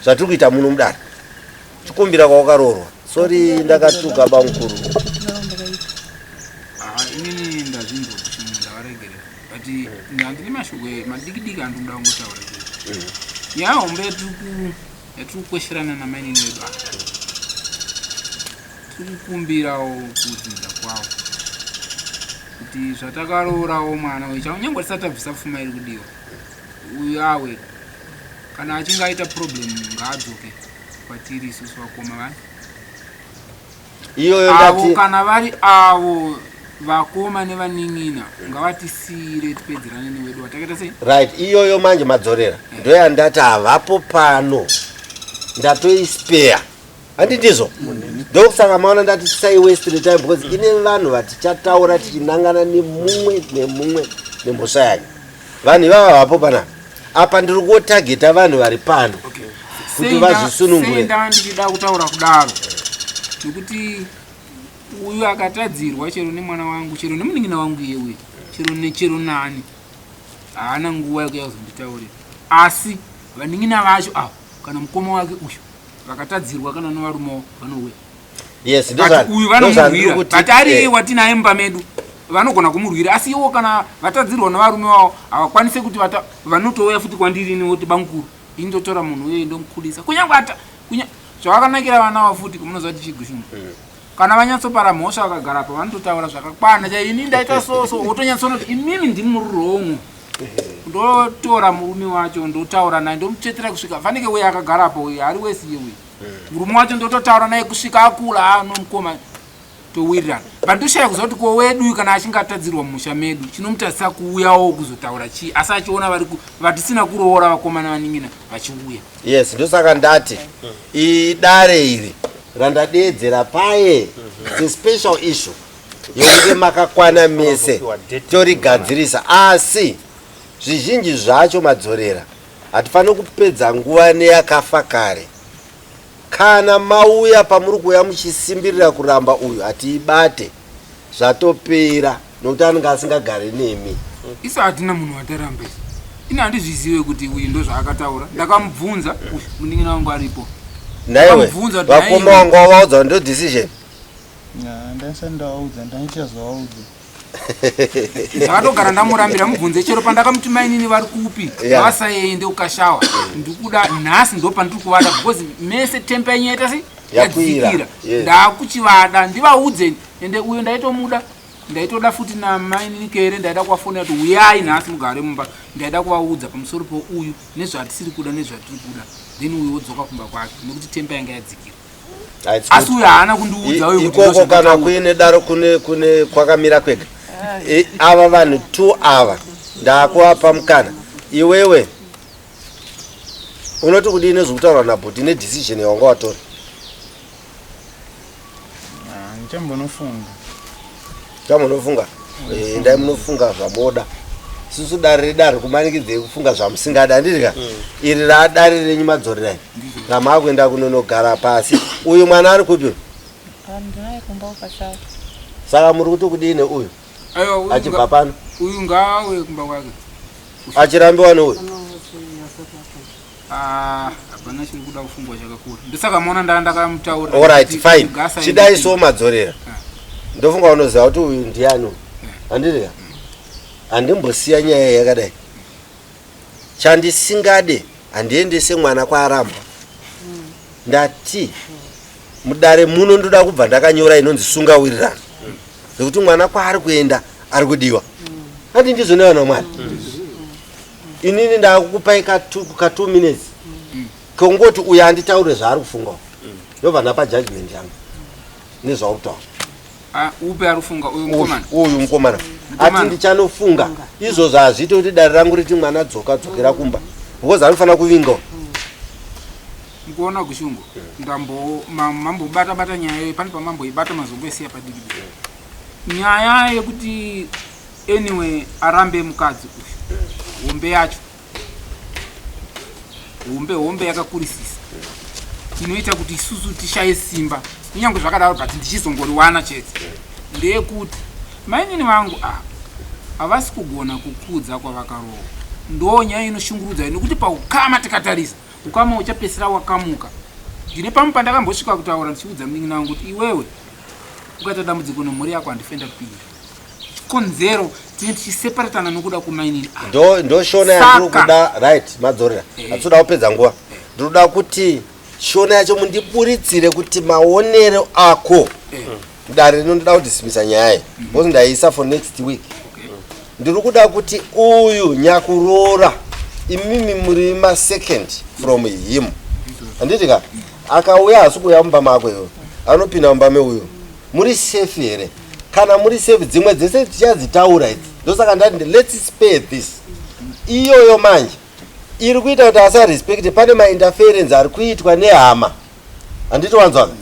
zvatiri kuita muno mudare. Chikumbira kwakaroorwa. Sori ndakatuka bamukuru. Inini ndazvinzwa kuti ndavaregerera, but handine mashoko madikidiki andinoda kungotaura chete. Nyaya hombe yatiri kukwesherana namainini vedu apa, tiri kukumbirawo kudzinza kwawo, kuti zvatakaroorawo mwana wecha kunyange tisati tabvisa pfuma iri kudiwa uyu awedu, kana achinge aita problem ngaadzoke kwatiri isusu vakoma vana avo, kana vari avo vakoma nevaning'ina ngavatisiire tipedzerane newedu watakaita sei. Right, iyoyo manje madzorera ndoyandati havapo pano ndatoispare. Handi ndizvo? Ndokusaka maona ndati tisaiwastire time, because ine vanhu vatichataura tichinangana nemumwe nemhosva yacho. Vanhu ivava havapo panapa. Apa ndiri kutageta vanhu vari pano kuti vazvisunungure. Senda ndichida kutaura kudaro nekuti uyu akatadzirwa chero nemwana wangu, chero nemuning'ina wangu yewe, chero nani, haana nguva yekuya kuzonditaurira. Asi vaning'ina vacho avo kana mukoma wake uyu vakatadzirwa kana nevarumewo vanouya. Yes, uyu vanomurwira, but ari watinaye mumba medu vanogona kumurwira. Asi iwo kana vatadzirwa nevarume wavo havakwanise kuti vanotouya futi kwandiri nekuti bamukuru indotora munhu uye indomukulisa. Kunyange zvavakanakira vana vafuti kumunoziva kuti chigushungu, kana vanyatsopara mhosva vakagara pa vanototaura zvakakwana cha ini ndaita soso, wotonyatsoonoti imimi ndiri mururomo, ndotora murume wacho ndotaura naye ndomuchetera kusvika fanike uye akagarapo uye hari wesi yewe murume wacho ndototaura naye kusvika akula nomukoma towirirana. Pandoshaya kuziva kuti ko wedu kana achinge atadzirwa mumusha medu chinomutarisa kuuyawo kuzotaura chii, asi achiona vatisina kuroora vakoma navaning'ina vachiuya. Yes, ndosaka ndati idare iri randadedzera paye special issue yonge makakwana mese torigadzirisa, asi zvizhinji zvacho madzorera hatifaniri kupedza nguva neyakafa kare. kana mauya pamuri kuuya muchisimbirira kuramba uyu atiibate zvatopera nokuti anenge asingagare nemi. Isa hatina munhu watarambesa. Ini handizvizive kuti uyu ndo zvaakataura. Ndakamubvunza munin'ina wangu aripo. Naiwe vakoma wangu wavaudza ndo decision. Ndaisandavaudza ndaichazovaudza. Ndakatogara ndamurambira mubvunze chero pandakamutuma inini vari kupi vasaende ukashawa ndikuda nhasi ndo pandiri kuvada because mese tempa yenyu yaita sei yadzikira. Ndakuchivada ndivaudze ende uyo ndaitomuda ndaitoda futi namainini kere ndaida kuvafonera kuti uyai nhasi mugare mumba ndaida kuvaudza pamusoro pouyu nezvatisiri kuda nezvatiri kuda then uyu wodzoka kumba kwake nekuti tempa yanga yadzikira. Asi uyu haana kundiudza uyu ikoko kana kuine daro kune kwakamira kwega. Ava vanhu 2 ava ndakuvapa mukana. Iwewe unoti kudini zvekutaura nabhuti nedecision yawanga watora? Chambonofunga endai munofunga zvamoda. Susu dare redare kumanikidzei kufunga zvamusingada handidika. Iri radare renyu madzorerai ramakuenda kunonogara pasi. Uyu mwana ari kupi? Saka muri kuti kudini uyu achibva pano? Uyu ngawe kumba kwake achirambiwa nouyu? hapana chiri kuda kufungwa chakakura. Ndosaka maona ndakamutaura. Alright, fine. Chidai so madzorera. Ndofunga unoziva kuti uyu ndiani uyu. Handidika? Handimbosiya nyaya yakadai. Chandisingade handiendese mwana kwaarambwa. Ndati mudare muno ndoda kubva ndakanyora inonzi sungawirirana. Nekuti mwana kwaari kuenda ari kudiwa. Handi ndizvo nevana mwana. Inini ndakukupai ka 2 minutes. Kongoti uyu handitaure zvaari kufunga. Ndobva ndapa judgment yangu nezvautaura. Upe ari kufunga uyu mukomana? Uyu mukomana. Ati ndichanofunga izvozvo hazviite kuti dare rangu riti mwana dzokera kumba. Because anofanira kuvingawo. Mukuona kushungu mambobata nyaya pane pamamboibata mazombosiya padiki. Nyaya yekuti anyway arambe mukadzi uyu hombe yacho hombe yakakurisisa inoita kuti isusu tishaye simba. Kunyange zvakadaro but ndichizongoriwana chete ndeyekuti mainini vangu havasi kugona kukudza kwavakarohwa. Ndo nyaya inoshungurudza nekuti paukama tikatarisa ukama uchapesera wakamuka. Ndine pamwe pandakambosvika kutaura ndichiudza munin'ina wangu kuti iwewe ukaita dambudziko nemhuri yako handifenda piri chikonzero tine tichiseparatana nokuda kumainini. Ndo shona yandiri kuda right madzorera hatsoda kupedza nguva. Ndinoda kuti shona yacho mundiburitsire kuti maonero ako dare rino ndoda kudisimisa nyaya iyi because ndaiisa for next week. Ndiri kuda kuti uyu nyakurora imimi muri ma2nd from him. Handitika akauya hasi kuuya mumba mako iwe anopinda mumba meuyu muri safe here? Kana muri safe dzimwe dzese tichadzitaura idzi. Ndosaka ndati let's spare this. Iyoyo manje iri kuita kuti asarespect pane mainterference ari kuitwa nehama. Handitowanzwaka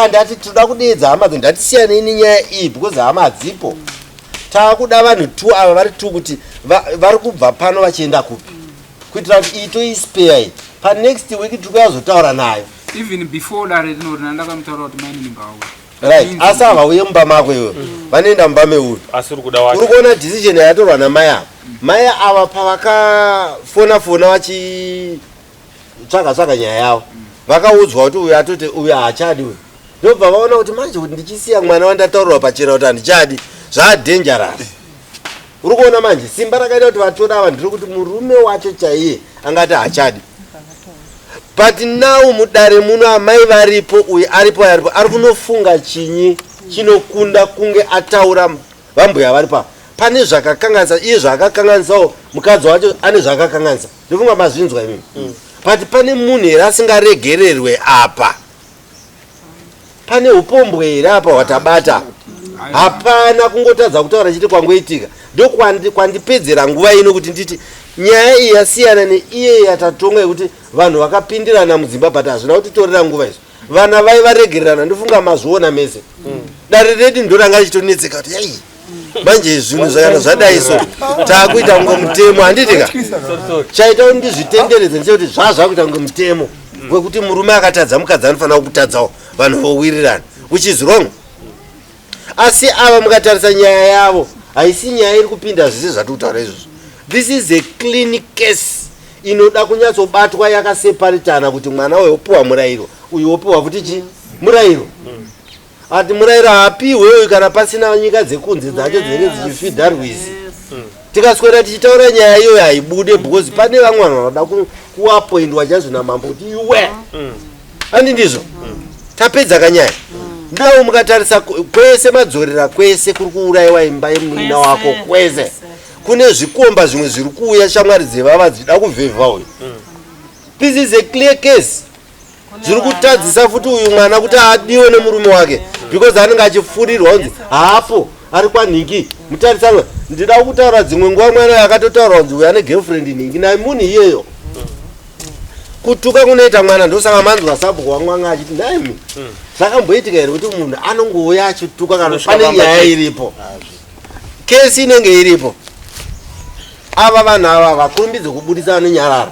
ndati toda kudeedza hama ndatisiyanei nenyaya iyi because hama hadzipo. Taakuda vanhu 2 ava vari 2 kuti vari kubva pano vachienda kupi kuitira kuti itoispare pa next week tiri kuyazotaura nayo. Even before dare rino ndakamutaura kuti maini ngauya. Right, asi havauye mumba mako iwe vanoenda mumba meuyu. Uri kuona decision yatorwa namai ava. Mai ava pavakafona vachitsvaga nyaya yavo vakaudzwa kuti uyu atoti uyu haachadi uyu. Ndobva vaona kuti manje kuti ndichisiya mwana wandataurirwa pachena kuti handichadi zvadangerous. Uri kuona manje simba rakaita kuti vatora ava ndiri kuti murume wacho chaiye angati haachadi. But now mudare muno amai varipo uyu aripo ari kunofunga chinyi chinokunda kunge ataura vambuya varipa. Pane zvakakanganisa iye zvakakanganisawo mukadzi wacho ane zvakakanganisa. Ndofunga mazvinzwa imimi. But pane munhu here asingaregererwe apa. Pane upombwe here apa hwatabata. Hapana kungotadza kutaura chiti kwangoitika. Ndo kwandipedzera nguva ino kuti nditi nyaya iyi yasiyana neiye yatatonga yekuti vanhu vakapindirana mudzimba but hazvina kuti torera nguva izvo. Vana vai varegererana ndofunga mazviona mese. Dare redu ndoranga chitonetseka kuti yai manje zvinhu zvakana zvadai so taakuita kunge mutemo handitika chaita kuti ndizvitenderedze ndechekuti zvazvakuita kunge mutemo wekuti murume akatadza mukadzi anofanira kutadzawo vanhu vowirirana, which is wrong. Asi ava mukatarisa nyaya yavo haisi nyaya iri kupinda zvese zvatokutaura izvozvo. This is a clean case inoda kunyatsobatwa yakaseparitana kuti mwana uyu wopiwa murayiro, uyu wopiwa futi chi murayiro. Ati murayiro haapiwe uyu kana pasina nyika dzekunze dzacho dzinenge dzichifidha rwizi. Tikaswera tichitaura nyaya iyoyo haibude because pane vamwe vanhu vanoda kuapoindwa chaizvo namambo kuti iwe handi ndizvo tapedza kanyaya. Ndau mukatarisa kwese madzorera kwese kuri kuurayiwa imba yemwina wako kwese kune zvikomba zvimwe zviri kuuya shamwari dzevava dzichida kuvhevha uyu. This is a clear case. Zviri kutadzisa futi uyu mwana kuti adiwe nemurume wake because anenge achifurirwa kunzi haapo ari kwanhingi. Mutarisana ndida kutaura dzimwe nguva mwana yakatotaura kunzi uyu ane girlfriend nhingi naye munhu iyeyo. Kutuka kunoita mwana ndosaka manzwa sabhuku wamwanga achiti naimi zvakamboitika here kuti munhu anongouya achituka kana pane nyaya iripo, kesi inenge iripo. Ava vanhu ava vakurumbidze kubudisa nenyarara,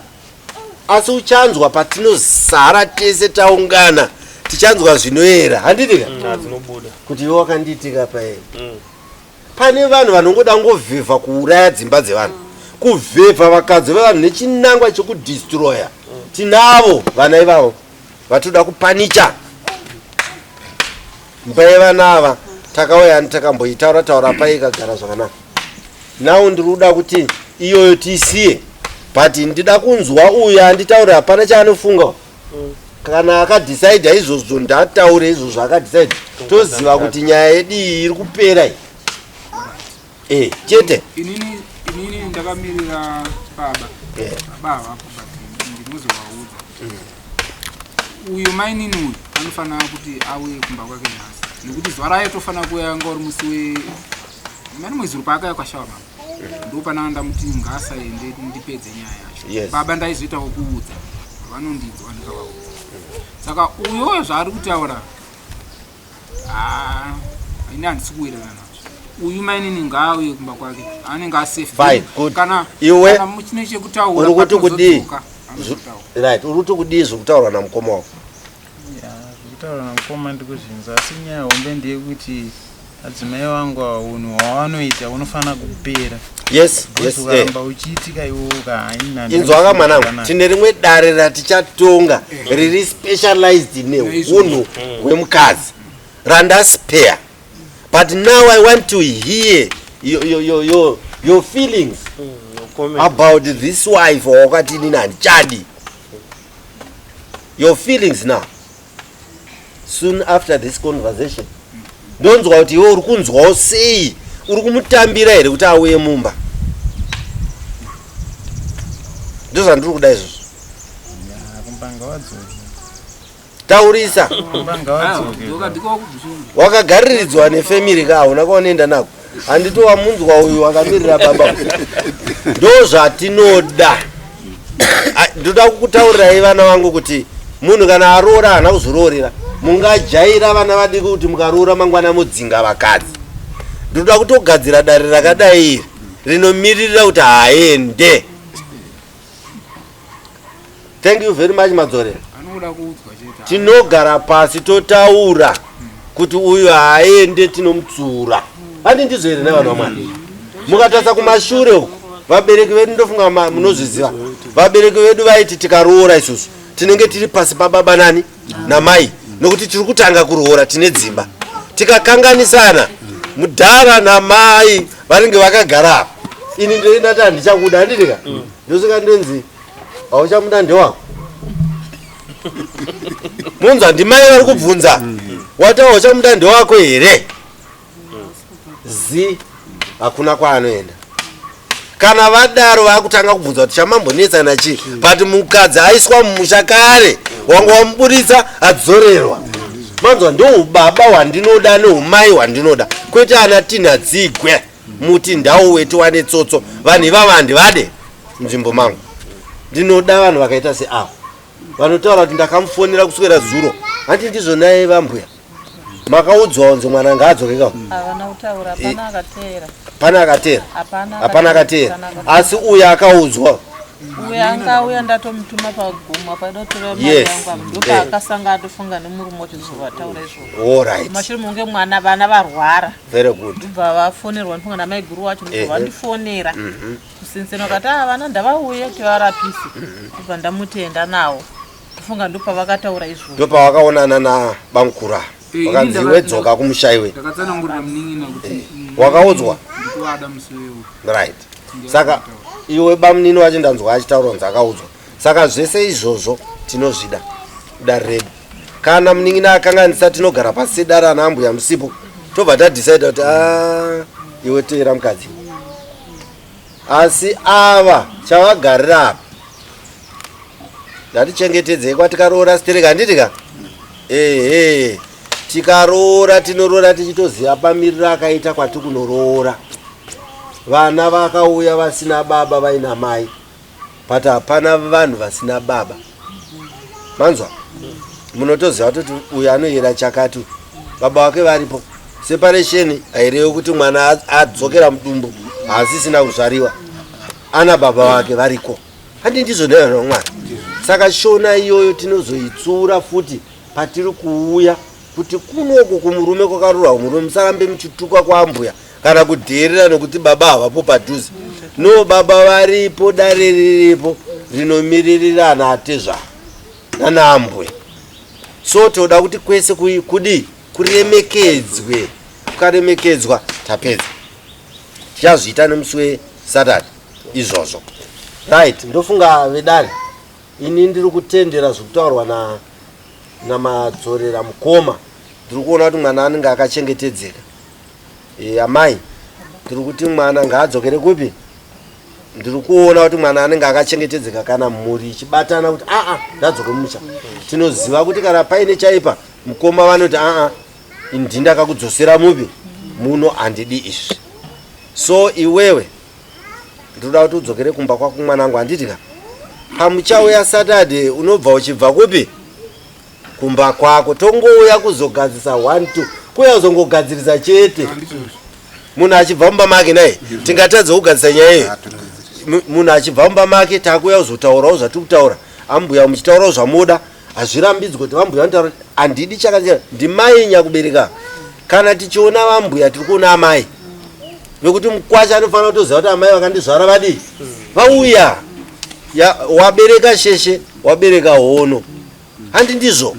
asi uchanzwa patinozara tese taungana tichanzwa zvinoera handitika kuti iwe wakandiitika paeri. Pane vanhu vanongoda ngovhevha kuuraya dzimba dzevanhu, kuvhevha vakadzi vevanhu nechinangwa chekudhistroya. Tinavo vana ivavo vatoda kupanicha mba yevana ava. Takauya takamboitaura taura paikagara zvakanaka. Now ndinoda kuti iyoyo tisiye, but ndida kunzwa uyu anditaura hapana chaanofunga. Kana akadecide izvozvo ndataure izvozvo akadecide toziva kuti nyaya yedu iyi iri kupera iyi. Chete inini ndakamirira baba ndinozovaudza uyu mainini uyu anofanira kuti auye kumba kwake nhasi nekuti zuva rayo tofanira kuuya anga uri musi mani mwezi uri paakaya kwashawa mama ndo pana ndamuti ngaasaende ndipedze nyaya yacho. Baba ndaizoita wokuudza vanondidzwa ndikavaudza. Saka uyoyo zvaari kutaura ini handisi kuwirirana nazvo. Uyu mainini ngaauye kumba kwake anenge asafe kana muchine chekutaura uri kuti kudii zvokutaurwa namukoma wako? Zvokutaurwa namukoma ndikuzvinza, asi nyaya hombe ndeyekuti adzimai vangu unhu hwavanoita unofanira kupera. Yes. Ukaramba uchiitika iwoka haina. Inzwaka mwanangu, tine rimwe dare ratichatonga riri specialized neunhu hwemukadzi randaspare. But now I want to hear your feelings about this wife wakati nini handichadi. Your feelings now soon after this conversation. Ndonzwa kuti iwe uri kunzwawo sei, uri kumutambira here kuti auye mumba. Ndozvandiri kuda izvozvo. Taurisa wakagariridzwa nefamily ka hauna kwaunoenda nako. Handiti wamunzwa uyu wakamirira baba. Ndozvatinoda. Ndoda kukutaurirai vana vangu kuti munhu kana aroora hana kuzoroorera. Mungajaira vana vadiki kuti mukaroora mangwana mudzinga vakadzi. Ndoda kutogadzira dare rakadai iri rinomiririra kuti haende. Thank you very much madzorera. Tinogara pasi totaura kuti uyu haende tinomutsura. Handi ndizvo here nevanhu vamwari. Mukatasa kumashure uku vabereki vedu ndofunga munozviziva. Vabereki vedu vaiti tikaroora isusu tinenge tiri pasi pababa nani namai nokuti tiri kutanga kuroora tine dzimba. Tikakanganisana mudhara namai vanenge vakagara apa. Ini ndoenda kuti handichakuda handitika. Ndosvika ndonzi hauchamuda ndewako. Munzwa ndimai vari kubvunza wataura uchamuda ndewako here? Hakuna kwaanoenda. Kana vadaro vakutanga kubvunza kuti chamambonetsana chii, but mukadzi aiswa mumusha kare wanga wamuburitsa adzorerwa. Manzwa ndoubaba hwandinoda neumai hwandinoda, kwete ana tina dzigwe muti ndau wetu wane tsotso. Vanhu ivava handivade munzvimbo mangu. Ndinoda vanhu vakaita seavo vanotaura kuti ndakamufonera kuswera zuro. Handi ndizvo naye vambuya makaudzwa kunzi mwana ngaadzokeka. Havana kutaura, hapana akatera. Hapana akatera. Hapana akatera. Asi uyu akaudzwa uya angauya ndatomutuma paguma padotora mari Yes. yangu ndopa akasanga atofunga nemurume wachizovataura izvo Alright. mashure munge mwana vana varwara Very good. ndobva vafonerwa ndifunga namai guru wacho ndobva vandifonera kusinsena vakati vana ndavauya kuti varapise ndobva ndamutenda nawo kufunga ndopavakataura izvozvo Ndopavakaonana naBamkura. Vakanzi wedzoka kumushayiwe. ndakatsanangurira munin'ina kuti Wakaudzwa? ndikuada musi wewo. Right. Saka iwe bamunini wacho ndanzwa achitaura kunzi akaudzwa. Saka zvese izvozvo tinozvida dare redu. Kana munin'ina akanganisa tinogara pasi dare ana ambuya musipo. Tobva tadecide kuti iwe teera mukadzi. Asi ava chavagarira apa. Ngatichengetedzei kwatikaroora sitereka handitika? Tikaroora tinoroora tichitoziva pamiriro akaita kwati kunoroora. Vana vakauya vasina baba vaina mai. Pata hapana vanhu vasina baba. Manzwa? Munotoziva kuti uyu anoyera chakati. Baba wake varipo. Separation hairevi kuti mwana adzokera mudumbu asisina kuzvariwa. Ana baba wake variko. Handi ndizvo nevana vaMwari. Saka shona iyoyo tinozoitsura futi patiri kuuya kuti kunoku kumurume kwakarurwa murume musarambe muchituka kwaambuya kana kudherera nokuti baba havapo padhuze. No, baba varipo, dare riripo rinomiririra ana atezva nana ambuya. So toda kuti kwese kudi kuremekedzwe. Kukaremekedzwa tapedza. Tichazviita nemusi weSaturday izvozvo. Right, ndofunga vedare. Ini ndiri kutendera zvokutaurwa namadzorera mukoma. Ndiri kuona kuti mwana anenge akachengetedzeka. Amai, ndiri kuti mwana ngaadzokere kupi? Ndiri kuona kuti mwana anenge akachengetedzeka kana mhuri ichibatana kuti ndadzoke musha. Tinoziva kuti kana paine chaipa mukoma vanoti ini ndakakudzosera mupi? Muno handidi izvi. So iwewe ndoda kuti udzokere kumba kwako mwanangu handitika? Pamuchauya Saturday unobva uchibva kupi? Kumba kwako. Tongouya kuzogadzisa 1 2. Kuya uzongogadzirisa chete. Munhu achibva mumba make naye tingatadza kugadzisa nyaya iyi. Munhu achibva mumba make takuya kuzotaurawo zvatiri kutaura. Ambuya muchitaurawo zvamuda. Hazvirambidzwe kuti vambuya vanotaura handidi chakachena. Ndimai nyakubereka. Kana tichiona vambuya tiri kuona amai. Nokuti mukwacha anofanira kutoziva kuti amai vakandizvara vadii? Vauya. Wabereka sheshe, wabereka hono. Handi ndizvo.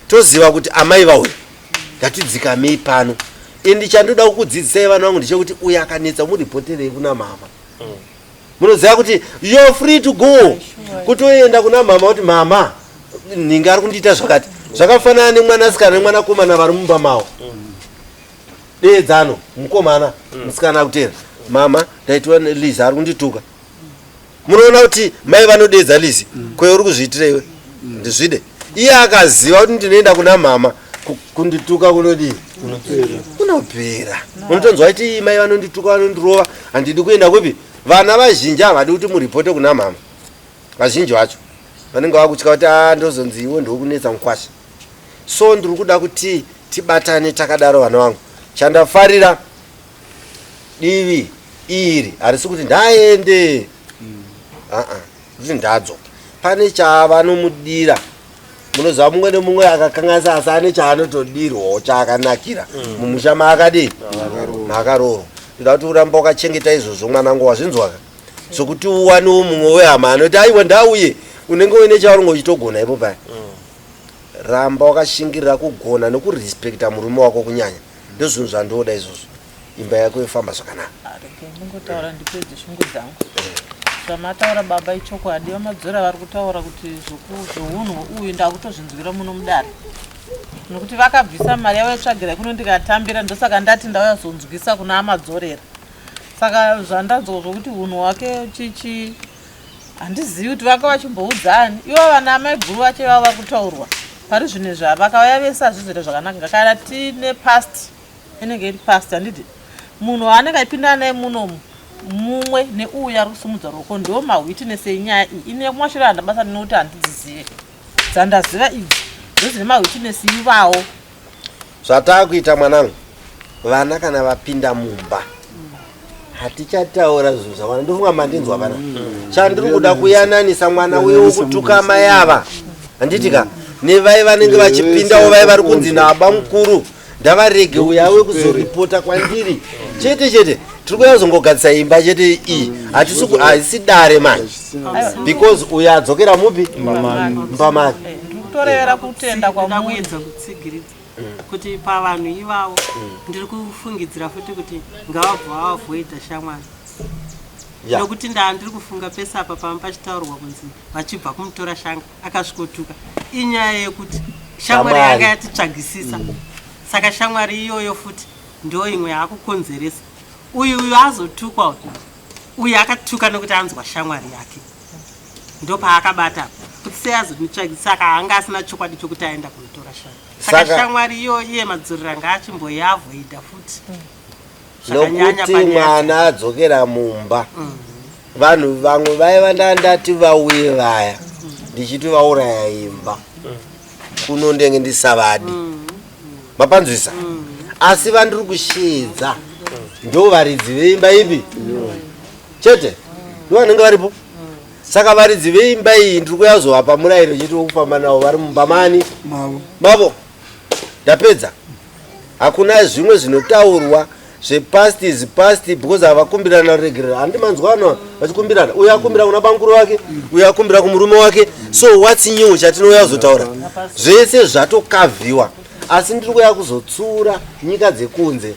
Toziva kuti amai vauya. Ngatidzikamei pano. Endi chandoda kukudzidzisai vana vangu ndechekuti uya akanetsa muripoterei kuna mama. Munoziva kuti you're free to go. Kutoenda kuna mama kuti mama ninge ari kundiita zvakati. Zvakafanana nemwanasikana nemwanakomana vari mumba mavo. Deedzano mukomana musikana akutera. Mama ndaitwa Liza ari kundituka. Munoona kuti mai vanodedza Lizi. Kweuri uri kuzviitira iwe? Ndizvide. Iye akaziva kuti ndinoenda kuna mama kundituka kunodii? Kunopera. Munotonzwa kuti mai vanondituka vanondirova handidi kuenda kupi? Vana vazhinji havadi kuti muripote kuna mama. Vazhinji vacho vanenge vakutya kuti ndozonzi iwe ndokunetsa mukwasha. So ndiri kuda kuti tibatane takadaro vana vangu. Chandafarira divi iri harisi kuti ndaende. Kuti ndadzo. Pane chavanomudira. Munoziva mumwe nemumwe akakanganisa asi ane chaanotodirwawo chaakanakira. Mumusha maakadii? Maakaroorwa. Ndoda kuti uramba wakachengeta izvozvo mwanangu wazvinzwaka. Sokuti uwanewo mumwe wehama anoti aiwa ndauye unenge uine chaunenge uchitogona ipo paya. Ramba wakashingirira kugona nekurespekta murume wako kunyanya. Ndozvinhu zvandoda izvozvo. Imba yako yofamba zvakanaka. Ndingotaura ndipedze shungu dzangu. Zvamataura baba ichokwadi. Vamadzora vari kutaura kuti zvounhu uyu ndakutozvinzwira muno mudare. Nokuti vakabvisa mari yavo yetsvagira kuno ndikatambira ndosaka ndati ndauya kuzonzwisa kuna amadzorera. Saka zvandadzwa zvokuti unhu hwake chichi handizivi kuti vanga vachimboudzani. Ivo vana mai guru vacho vavo vari kutaurwa. Pari zvino vakauya vese hazvizoita zvakanaka. Kana tine past inenge iri past handiti. Munhu waanenge aipinda naye munomu mumwe neuyu ari kusumudza ruoko ndiwo mawitness enyaya iyi. Ine mwashiro handabasa nekuti handidzizive. Dzandaziva idzi ndozine mawitness ivawo. Zvatakuita mwanangu, vana kana vapinda mumba hatichataura zvinhu zvakwana ndofunga mandinzwa pana chandiri kuda kuyananisa mwana wewo kutuka mai ava handitika nevai vanenge vachipindawo vai vari kunzi nababa mukuru ndavarege uyawe kuzoripota kwandiri chete tiri kuyazongogadzisa imba chete iyi haisi dare mani because uyo adzokera mupi mbamani torevera kutenda kwamuedza kutsigiridza kuti pavanhu ivavo ndiri kufungidzira futi kuti ngavabva vavhoidha shamwari nokuti ndandiri kufunga pese apa pamba pachitaurwa kunzi vachibva kumutora shanga akasvikotuka inyaya yekuti shamwari yanga yatitsvagisisa saka shamwari iyoyo futi ndo imwe yaakukonzeresa uyu azotukwa uyu akatuka nokuti anzwa shamwari yake ndo paakabata kuti sei azonitsvagisa saka anga asina chokwadi chokuti aenda kunotora shanga saka shamwari iyo iye madzorera ngaachimboyavhoidha futi nokuti mwana adzokera mumba vanhu vamwe vaiva ndandati vauye vaya ndichiti vauraya imba kuno ndenge ndisavadi mapanzwisa asi vandiri kushedza ndo varidzi veimba ipi chete ndo vanenge varipo saka varidzi veimba iyi ndiri kuyazovapa murayiro chete wokufamba navo vari mumba mani mavo ndapedza hakuna zvimwe zvinotaurwa zvepast is past because havakumbirana regular handimanzwana vachikumbirana uyo akumbira kuna bankuru wake uyo akumbira kumurume wake so what's new chatinoyazotaura zvese zvatokavhiwa asi ndiri kuya kuzotsura nyika dzekunze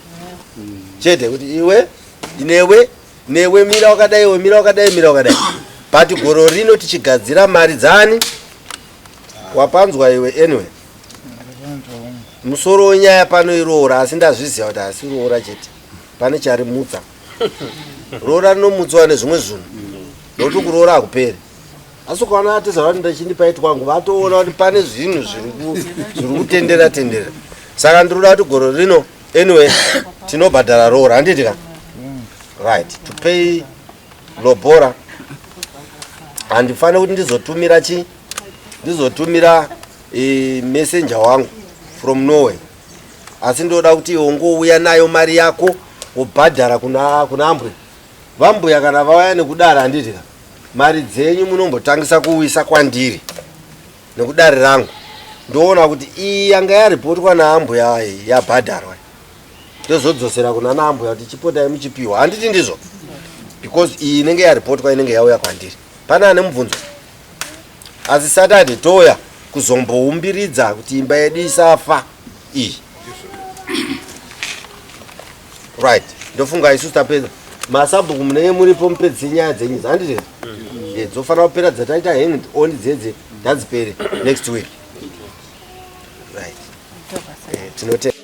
chete kuti iwe newe mira wakadai iwe mira wakadai but goro rino tichigadzira mari dzani wapanzwa iwe anyway musoro wenyaya panoiroora asi ndazviziva kuti hasi roora chete pane charimutsa roora rinomutswa nezvimwe zvinhu nokuti kuroora hakuperi asi ukaona atizavati ndachindipait kwangu vatoona kuti pane zvinhu zviri kutendera saka ndiri kuti goro rino anyway tinobhadhara roora handitika right to pay lobora handifanira kuti ndizotumira messenger wangu from Norway asi ndoda kuti ungouya nayo mari yako ubhadhara kuna ambwe vambuya kana vauya nekudara handitika mari dzenyu munombotangisa kuwisa kwandiri nekudari rangu ndoona kuti iyi yanga yaripotwa naambuya yabhadharwa ndozodzosera kuna naambuya kuti chipotai muchipiwa handiti ndizvo because iyi inenge yaripotwa inenge yauya kwandiri pana ane mubvunzo asi Saturday toya kuzomboumbiridza kuti imba yedu isafa iyi right ndofunga isusu tapedza masabhuku munenge muripo mupedzise nyaya dzenyu handiti dzofanira kupera dzataita hanged on dzedze ngadzipere next week right tinote